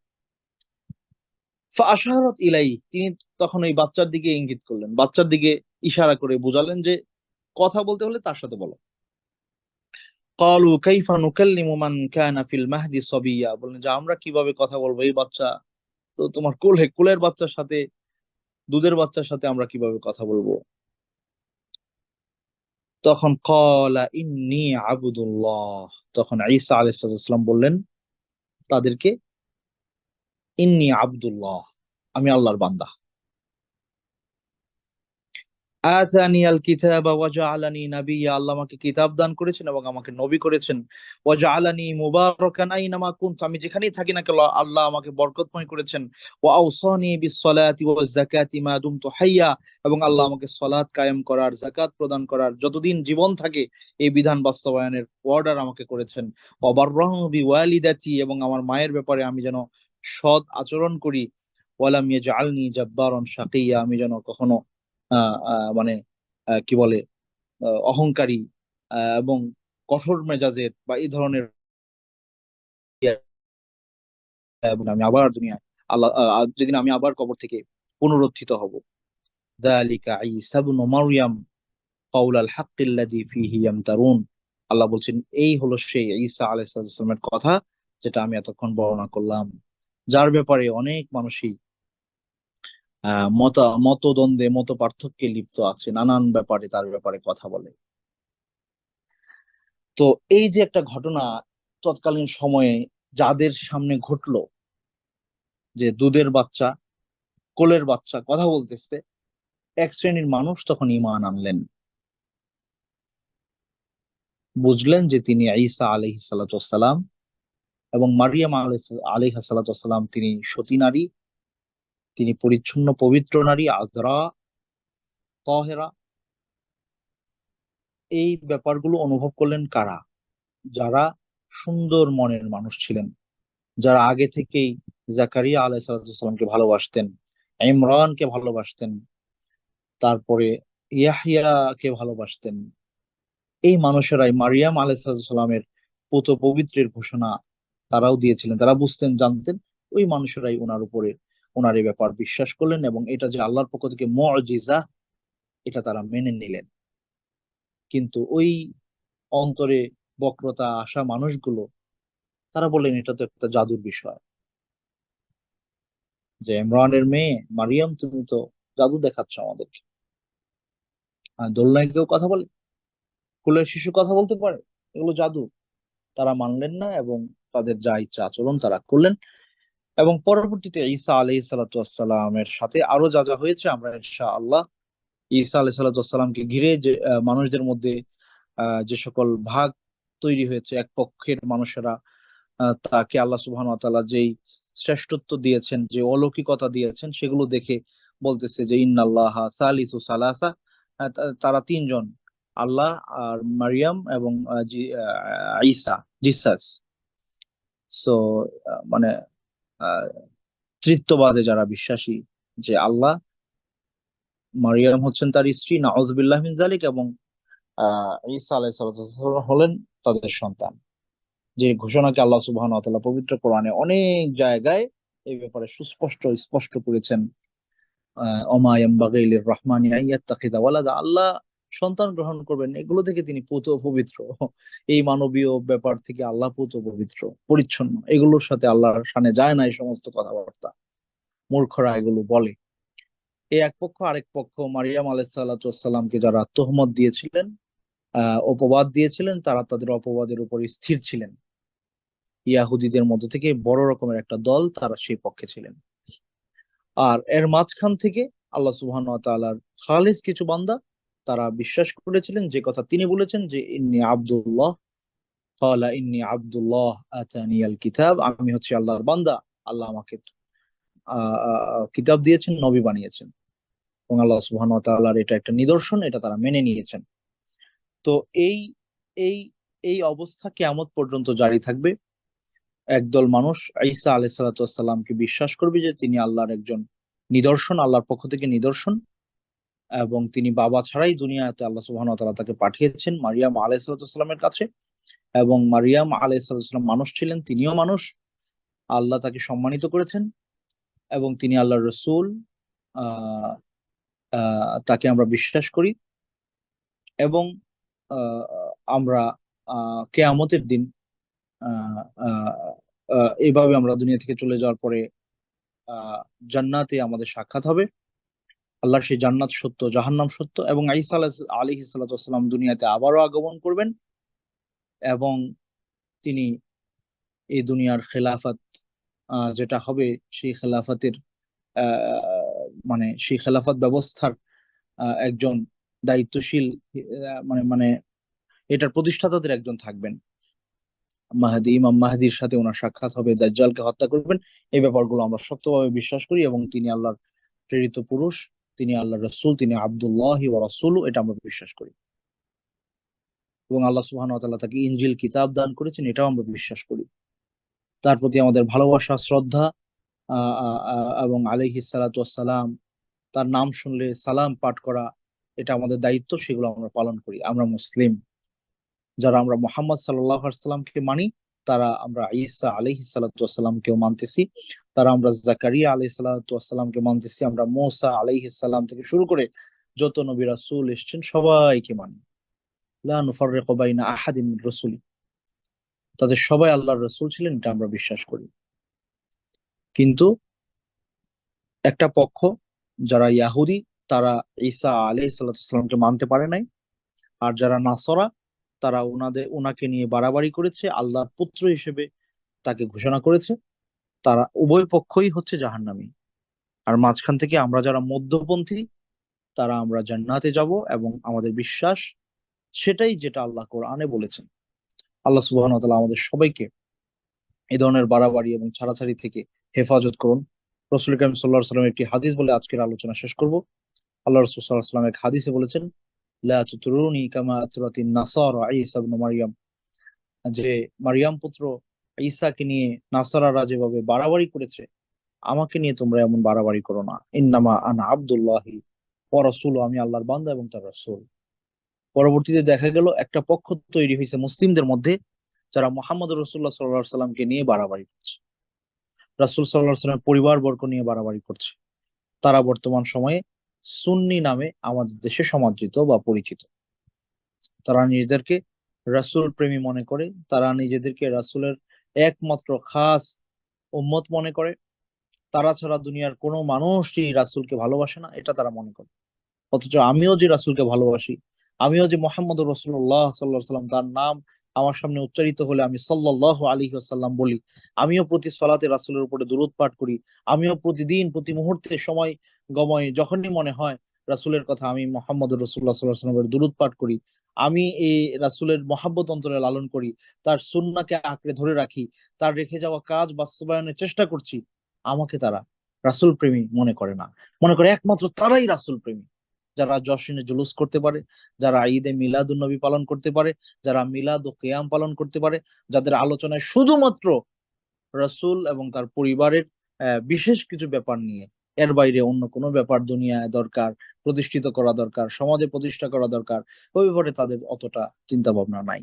ফাআশারাত ইলাই, তিনি তখন ওই বাচ্চার দিকে ইঙ্গিত করলেন, বাচ্চার দিকে ইশারা করে বোঝালেন যে কথা বলতে হলে তার সাথে বলো। ক্বালু কাইফা নুকাল্লিমু মান কানা ফিল মাহদি সাবিয়্যা, বললেন যে আমরা কিভাবে কথা বলবো, এই বাচ্চা তো তোমার কোলের বাচ্চার সাথে, দুধের বাচ্চার সাথে আমরা কিভাবে কথা বলবো। তখন ক্বালা ইন্নী আবদুল্লাহ, তখন ঈসা আলাইহিস সালাম বললেন তাদেরকে, ইন্নী আবদুল্লাহ, আমি আল্লাহর বান্দা। আতানিয়াল কিতাবা ওয়া জাআলানি নাবিয়্যা, আল্লাহ আমাকে কিতাব দান করেছেন এবং আমাকে নবী করেছেন। ওয়া জাআলানি মুবারাকান আইনামা কুনতু, আমি যেখানেই থাকি না কেন আল্লাহ আমাকে বরকতময় করেছেন। ওয়া আওসানি বিস সালাতি ওয়াজ যাকাতি মা দুমতু হাইয়া, এবং আল্লাহ আমাকে সালাত কায়েম করার, যাকাত প্রদান করার, যতদিন জীবন থাকে এই বিধান বাস্তবায়নের অর্ডার আমাকে করেছেন। ওয়া বাররাহু বিওয়ালিদাতি, এবং আমার মায়ের ব্যাপারে আমি যেন সৎ আচরণ করি। ওয়ালাম ইয়াজআলনি জাব্বারান শাকিয়্যা, আমি যেন কখনো মানে কি বলে, অহংকারী এবং কঠোর মেজাজের বা এই ধরনের ইয়ে, এবং আমি আবার দুনিয়ায় আল্লাহ যেদিন আমি আবার কবর থেকে পুনরুত্থিত হব। যালিকা ঈসা ইবনু মারইয়াম কাউলাল হাক্কিল্লাযী ফীহি ইয়ামতারুন, আল্লাহ বলছেন এই হলো সেই ঈসা আলাইহিস সালামের কথা যেটা আমি এতক্ষণ বর্ণনা করলাম, যার ব্যাপারে অনেক মানুষই মতদ্বন্দ্বে, মত পার্থক্যে লিপ্ত আছে, নানান ব্যাপারে তার ব্যাপারে কথা বলে। তো এই যে একটা ঘটনা তৎকালীন সময়ে যাদের সামনে ঘটলো, যে দুধের বাচ্চা, কোলের বাচ্চা কথা বলতেছে, এক শ্রেণীর মানুষ তখন ঈমান আনলেন, বুঝলেন যে তিনি ঈসা আলাইহিস সালাতু ওয়াসসালাম, এবং মারিয়াম আলাইহিস সালাতু ওয়াসসালাম তিনি সতী নারী, তিনি পরিচ্ছন্ন পবিত্র নারী, আযরা তাহেরা। এই ব্যাপারগুলো অনুভব করলেন কারা? যারা সুন্দর মনের মানুষ ছিলেন, যারা আগে থেকেই জাকারিয়া আলাইহিস সালামকে ভালোবাসতেন, ইমরানকে ভালোবাসতেন, তারপরে ইয়াহইয়াকে ভালোবাসতেন। এই মানুষেরাই মারিয়াম আলাইহিস সালামের পুত্র পবিত্রের ঘোষণা তারাও দিয়েছিলেন, তারা বুঝতেন, জানতেন। ওই মানুষেরাই ওনার উপরে, ওনার এই ব্যাপার বিশ্বাস করলেন, এবং এটা যে আল্লাহর পক্ষ থেকে মুজিজা, এটা তারা মেনে নিলেন। কিন্তু ওই অন্তরে বক্রতা আসা মানুষগুলো, তারা বললেন এটা তো একটা জাদুর বিষয়। যে ইমরানের মেয়ে মারিয়াম, তুমি তো জাদু দেখাচ্ছ আমাদেরকে। আর দোলনায় কেউ কথা বলে? কোলের শিশু কথা বলতে পারে? এগুলো জাদু। তারা মানলেন না এবং তাদের যা ইচ্ছা আচরণ তারা করলেন। এবং পরবর্তীতে ঈসা আলাইহিস সালাতু ওয়াসসালামের সাথে আরো যা যা হয়েছে আমরা ইনশাআল্লাহ ঈসা আলাইহিস সালাতু ওয়াসসালামকে ঘিরে যে মানুষদের মধ্যে যে সকল ভাগ তৈরি হয়েছে, এক পক্ষের মানুষেরা তাকে আল্লাহ সুবহানাহু ওয়া তাআলা যেই শ্রেষ্ঠত্ব দিয়েছেন, যে অলৌকিকতা দিয়েছেন, সেগুলো দেখে বলতেছে যে ইন্নাল্লাহা সালিসু সালাসা। তারা তিনজন, আল্লাহ আর মারিয়াম এবং ঈসা, জিসাস। সো মানে আহ, তৃত্ববাদে যারা বিশ্বাসী, যে আল্লাহ, মারিয়াম হচ্ছেন তার স্ত্রী, নাউযুবিল্লাহ মিন যালিক, এবং ঈসা আলাইহিস সালাম হলেন তাদের সন্তান। যে ঘোষণাকে আল্লাহ সুবহানাহু ওয়া তাআলা পবিত্র কোরআনে অনেক জায়গায় এই ব্যাপারে সুস্পষ্ট স্পষ্ট করেছেন। ওমা ইয়ানবাগি লির রহমানি আন ইয়াত্তাখিযা ওয়ালাদা। আল্লাহ সন্তান গ্রহণ করবেন, এগুলো থেকে তিনি পুত পবিত্র। এই মানবীয় ব্যাপার থেকে আল্লাহ পুত পবিত্র, পরিচ্ছন্ন। এগুলোর সাথে আল্লাহর শানে যায় না এই সমস্ত কথাবার্তা। মূর্খরা এগুলো বলে। এই এক পক্ষ। আরেক পক্ষ মারিয়াম আলাইহিস সালাতু ওয়াস সালামকে যারা তোহমত দিয়েছিলেন, অপবাদ দিয়েছিলেন, তারা তাদের অপবাদের উপর স্থির ছিলেন। ইয়াহুদীদের মধ্য থেকে বড় রকমের একটা দল তারা সেই পক্ষে ছিলেন। আর এর মাঝখান থেকে আল্লাহ সুবহানাহু ওয়া তাআলার খালিস কিছু বান্দা, তারা বিশ্বাস করেছিলেন যে কথা তিনি বলেছেন, যে ইন্নী আব্দুল্লাহ, ক্বালা ইন্নী আব্দুল্লাহ আতানিয়াল কিতাব। আমি হচ্ছে আল্লাহর বান্দা, আল্লাহ আমাকে কিতাব দিয়েছেন, নবী বানিয়েছেন। এবং আল্লাহ সুবহানাহু ওয়া তাআলার এটা একটা নিদর্শন, এটা তারা মেনে নিয়েছেন। তো এই এই এই অবস্থা কিয়ামত পর্যন্ত জারি থাকবে। একদল মানুষ ঈসা আলাইহিস সালাতু ওয়াস সালামকে বিশ্বাস করবে যে তিনি আল্লাহর একজন নিদর্শন, আল্লাহর পক্ষ থেকে নিদর্শন, এবং তিনি বাবা ছাড়াই দুনিয়াতে আল্লাহ সুবহানাহু ওয়া তাআলা তাকে পাঠিয়েছেন মারিয়াম আলাইহিস সালাতু ওয়াস সালামের কাছে। এবং মারিয়াম আলাইহিস সালাতু ওয়াস সালাম মানুষ ছিলেন, তিনিও মানুষ। আল্লাহ তাকে সম্মানিত করেছেন এবং তিনি আল্লাহর রসূল। আহ তাকে আমরা বিশ্বাস করি। এবং আহ, আমরা কেয়ামতের দিন আহ, আহ, এইভাবে আমরা দুনিয়া থেকে চলে যাওয়ার পরে আহ, জান্নাতে আমাদের সাক্ষাৎ হবে। আল্লাহর সেই জান্নাত সত্য, জাহান্নাম সত্য, এবং ঈসা আলাইহিস সালাতু ওয়াস সালাম দুনিয়াতে আবারও আগমন করবেন। এবং তিনি এই দুনিয়ার খেলাফত যেটা হবে, সেই খেলাফতের মানে সেই খেলাফত ব্যবস্থার একজন দায়িত্বশীল, মানে এটার প্রতিষ্ঠাতাদের একজন থাকবেন। ইমাম মাহদির সাথে ওনার সাক্ষাৎ হবে, দাজ্জালকে হত্যা করবেন। এই ব্যাপারগুলো আমরা শক্তভাবে বিশ্বাস করি, এবং তিনি আল্লাহর প্রেরিত পুরুষ, তিনি আল্লাহর রসূল, তিনি আব্দুল্লাহি ওয়া রাসূলু, এটা আমরা বিশ্বাস করি। এবং আল্লাহ সুবহানাহু ওয়া তাআলা তাকে ইনজিল কিতাব দান করেছেন, এটাও আমরা বিশ্বাস করি। তার প্রতি আমাদের ভালোবাসা, শ্রদ্ধা, এবং আলাইহিস সালাতু ওয়াস সালাম, তার নাম শুনলে সালাম পাঠ করা, এটা আমাদের দায়িত্ব। সেগুলো আমরা পালন করি। আমরা মুসলিম। যারা আমরা মোহাম্মদ সাল্লাল্লাহু আলাইহি সাল্লামকে মানি, তারা আমরা ঈসা আলাইহিস সালাতু ওয়াস সালামকেও মানতেছি। তারা আমরা জাকারিয়া আলাইহিস সালাতু ওয়াস সালামকে মানতেছি। আমরা মূসা আলাইহিস সালাম থেকে শুরু করে যত নবী রাসূল এসেছেন সবাইকে মানি। লা নুফাররিকু বাইনা আহাদিন মির রাসূলি। তাদের সবাই আল্লাহর রাসূল ছিলেন, এটা আমরা বিশ্বাস করি। কিন্তু একটা পক্ষ, যারা ইয়াহুদি, তারা ঈসা আলাইহিস সালাতু ওয়াস সালামকে মানতে পারে নাই। আর যারা নাসরা, তারা ওনাকে নিয়ে বাড়াবাড়ি করেছে, আল্লাহর পুত্র হিসেবে তাকে ঘোষণা করেছে। তারা উভয় পক্ষই হচ্ছে জাহান্নামী। আর মাঝখান থেকে আমরা যারা মধ্যপন্থী, তারা আমরা জান্নাতে যাব, এবং আমাদের বিশ্বাস সেটাই যেটা আল্লাহ কোরআনে বলেছেন। আল্লাহ সুবহানাহু ওয়া তাআলা আমাদের সবাইকে এই ধরনের বাড়াবাড়ি এবং ছাড়াছাড়ি থেকে হেফাজত করুন। রাসূল কারীম সাল্লাল্লাহু আলাইহি ওয়াসাল্লাম একটি হাদিস বলে আজকের আলোচনা শেষ করব। আল্লাহ রাসূল সাল্লাল্লাহু আলাইহি ওয়াসাল্লাম এক হাদিসে বলেছেন, লা তুতরুনি কামা আতরাতিন নাসারা ঈসা ইবনে মারইয়াম। যে মারিয়াম পুত্র ঈসাকে নিয়ে নাসারারা যেভাবে বাড়াবাড়ি করেছে, আমাকে নিয়ে তোমরা এমন বাড়াবাড়ি করো না। ইন্নামা আনা আব্দুল্লাহি ওয়া রাসূলু, আমি আল্লাহর বান্দা এবং তার রাসূল। পরবর্তীতে দেখা গেল একটা পক্ষ তৈরি হয়েছে মুসলিমদের মধ্যে, যারা মুহাম্মদ রাসূলুল্লাহ সাল্লাল্লাহু আলাইহি সাল্লামকে নিয়ে বাড়াবাড়ি করছে, রাসূল সাল্লাল্লাহু আলাইহি সাল্লামের পরিবারবর্গ নিয়ে বাড়াবাড়ি করছে। তারা বর্তমান সময়ে সুন্নি নামে আমাদের দেশে সমাদৃত বা পরিচিত। তারা নিজেদেরকে রাসূল প্রেমী মনে করে, তারা নিজেদেরকে রাসূলের একমাত্র খাস উম্মত মনে করে। তারা ছাড়া দুনিয়ার কোনো মানুষই রাসূলকে ভালোবাসে না, এটা তারা মনে করে। অথচ আমিও যে রাসূলকে ভালোবাসি, আমিও যে মোহাম্মদ রসুল্লাহ সাল্লাহ সাল্লাম তার নাম আমার সামনে উচ্চারিত হলে আমি সাল্লাল্লাহু আলাইহি ওয়াসাল্লাম বলি, আমিও প্রতি সলাতে রাসূলের উপরে দুরূদ পাঠ করি, আমিও প্রতিদিন প্রতি মুহূর্তে সময় গময় যখনই মনে হয় রাসূলের কথা, আমি মোহাম্মদ রসুল্লাহ সাল্লাহ সাল্লামের দুরূদ পাঠ করি। আমি এই রাসূলের মহাব্বত অন্তরে লালন করি, তার সুন্নাহকে আঁকড়ে ধরে রাখি, তার রেখে যাওয়া কাজ বাস্তবায়নের চেষ্টা করছি। আমাকে তারা রাসূল প্রেমী মনে করে না, মনে করে একমাত্র তারাই রাসূল প্রেমী, যারা জশ্নে জুলুস করতে পারে, যারা ঈদে মিলাদুন নবী পালন করতে পারে, যারা মিলাদ ও কিয়াম পালন করতে পারে, যাদের আলোচনায় শুধুমাত্র রাসূল এবং তার পরিবারের বিশেষ কিছু ব্যাপার নিয়ে, এর বাইরে অন্য কোনো ব্যাপার দুনিয়ায় দরকার, প্রতিষ্ঠিত করা দরকার, সমাজে প্রতিষ্ঠা করা দরকার, ওই ব্যাপারে তাদের অতটা চিন্তা ভাবনা নাই।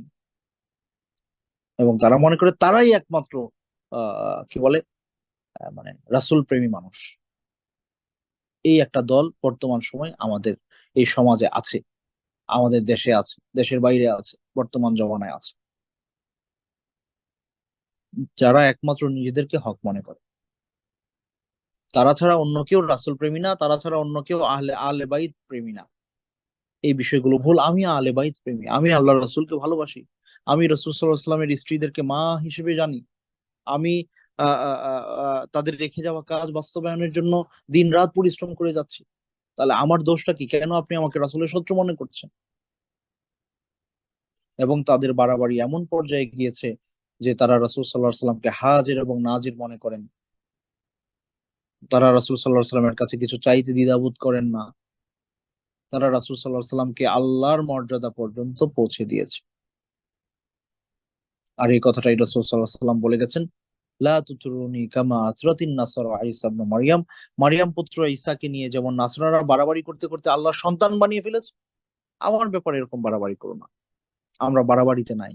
এবং তারা মনে করে তারাই একমাত্র কি বলে মানে রাসূল প্রেমী মানুষ। এই একটা দল বর্তমান সময় আমাদের এই সমাজে আছে, আমাদের দেশে আছে, দেশের বাইরে আছে, বর্তমান জমানায় আছে, যারা একমাত্র নিজেদেরকে হক মনে করে। তারা ছাড়া অন্য কেউ রাসূল প্রেমী না, তারা ছাড়া অন্য কেউ আহলে আহলে বাইত প্রেমী না। এই বিষয়গুলো ভুল। আমি আহলে বাইত প্রেমী, আমি আল্লাহ রাসূলকে ভালোবাসি, আমি রাসূল সাল্লাল্লাহু আলাইহি ওয়াসাল্লামের স্ত্রীদেরকে মা হিসেবে জানি, আমি তাদের রেখে যাওয়া কাজ বাস্তবায়নের জন্য দিন রাত পরিশ্রম করে যাচ্ছি। তাহলে আমার দোষটা কি? কেন আপনি আমাকে রাসূলের শত্রু মনে করছেন? এবং তাদের বাড়াবাড়ি এমন পর্যায়ে গিয়েছে যে তারা রাসূল সাল্লাল্লাহু আলাইহি সাল্লামকে হাজির এবং নাজির মনে করেন। তারা রাসূল সাল্লাল্লাহু আলাইহি সাল্লামের কাছে কিছু চাইতে দ্বিধাবোধ করেন না। তারা রাসূল সাল্লাল্লাহু আলাইহি সাল্লামকে আল্লাহর মর্যাদা পর্যন্ত পৌঁছে দিয়েছে। আর এই কথাটাই রাসূল সাল্লাল্লাহু আলাইহি সাল্লাম বলে গেছেন, লা তুতরুনি কামা আতরাতিন নাসারা ঈসা ইবনে মারইয়াম। মারইয়াম পুত্র ঈসাকে নিয়ে যেমন নাসরারা বাড়াবাড়ি করতে করতে আল্লাহর সন্তান বানিয়ে ফেলেছে, আমার ব্যাপারে এরকম বাড়াবাড়ি করো না। আমরা বাড়াবাড়িতে নাই।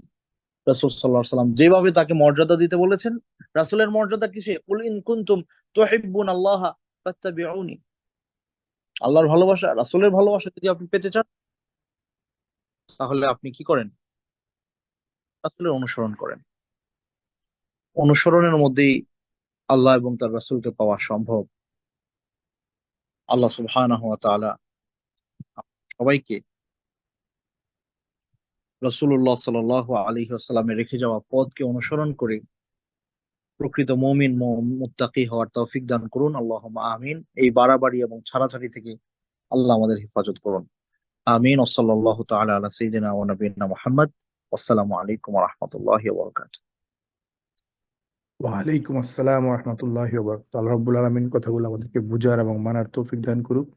রাসূল সাল্লাল্লাহু আলাইহি সাল্লাম যেভাবে তাকে মর্যাদা দিতে বলেছেন, রাসূলের মর্যাদা কিসে? কুল ইন কুনতুম তুহিব্বুনাল্লাহা ফাত্তাবিউনি। আল্লাহর ভালোবাসা, রাসূলের ভালোবাসা যদি আপনি পেতে চান, তাহলে আপনি কি করেন? রাসূলের অনুসরণ করেন। অনুসরণের মধ্যেই আল্লাহ এবং তার রাসূলকে পাওয়া সম্ভব। আল্লাহ সুবহানাহু ওয়া তাআলা সবাইকে রাসূলুল্লাহ সাল্লাল্লাহু আলাইহি ওয়াসাল্লামের রেখে যাওয়া পথকে অনুসরণ করে প্রকৃত মুমিন মুত্তাকি হওয়ার তৌফিক দান করুন, আল্লাহুম্মা আমিন। এই বাড়াবাড়ি এবং ছাড়াছাড়ি থেকে আল্লাহ আমাদের হেফাজত করুন, আমিন। ওয়াসাল্লাল্লাহু তাআলা আলা সাইয়্যিদিনা ওয়া নাবিয়িনা মুহাম্মদ। আসসালামু আলাইকুম ওয়া রাহমাতুল্লাহি ওয়া বারাকাতুহু।
ওয়ালাইকুম আসসালাম রহমতুল্লাহ। আল্লাহ রাব্বুল আলামিন কথাগুলো আমাদেরকে বুঝার এবং মানার তৌফিক দান করুক।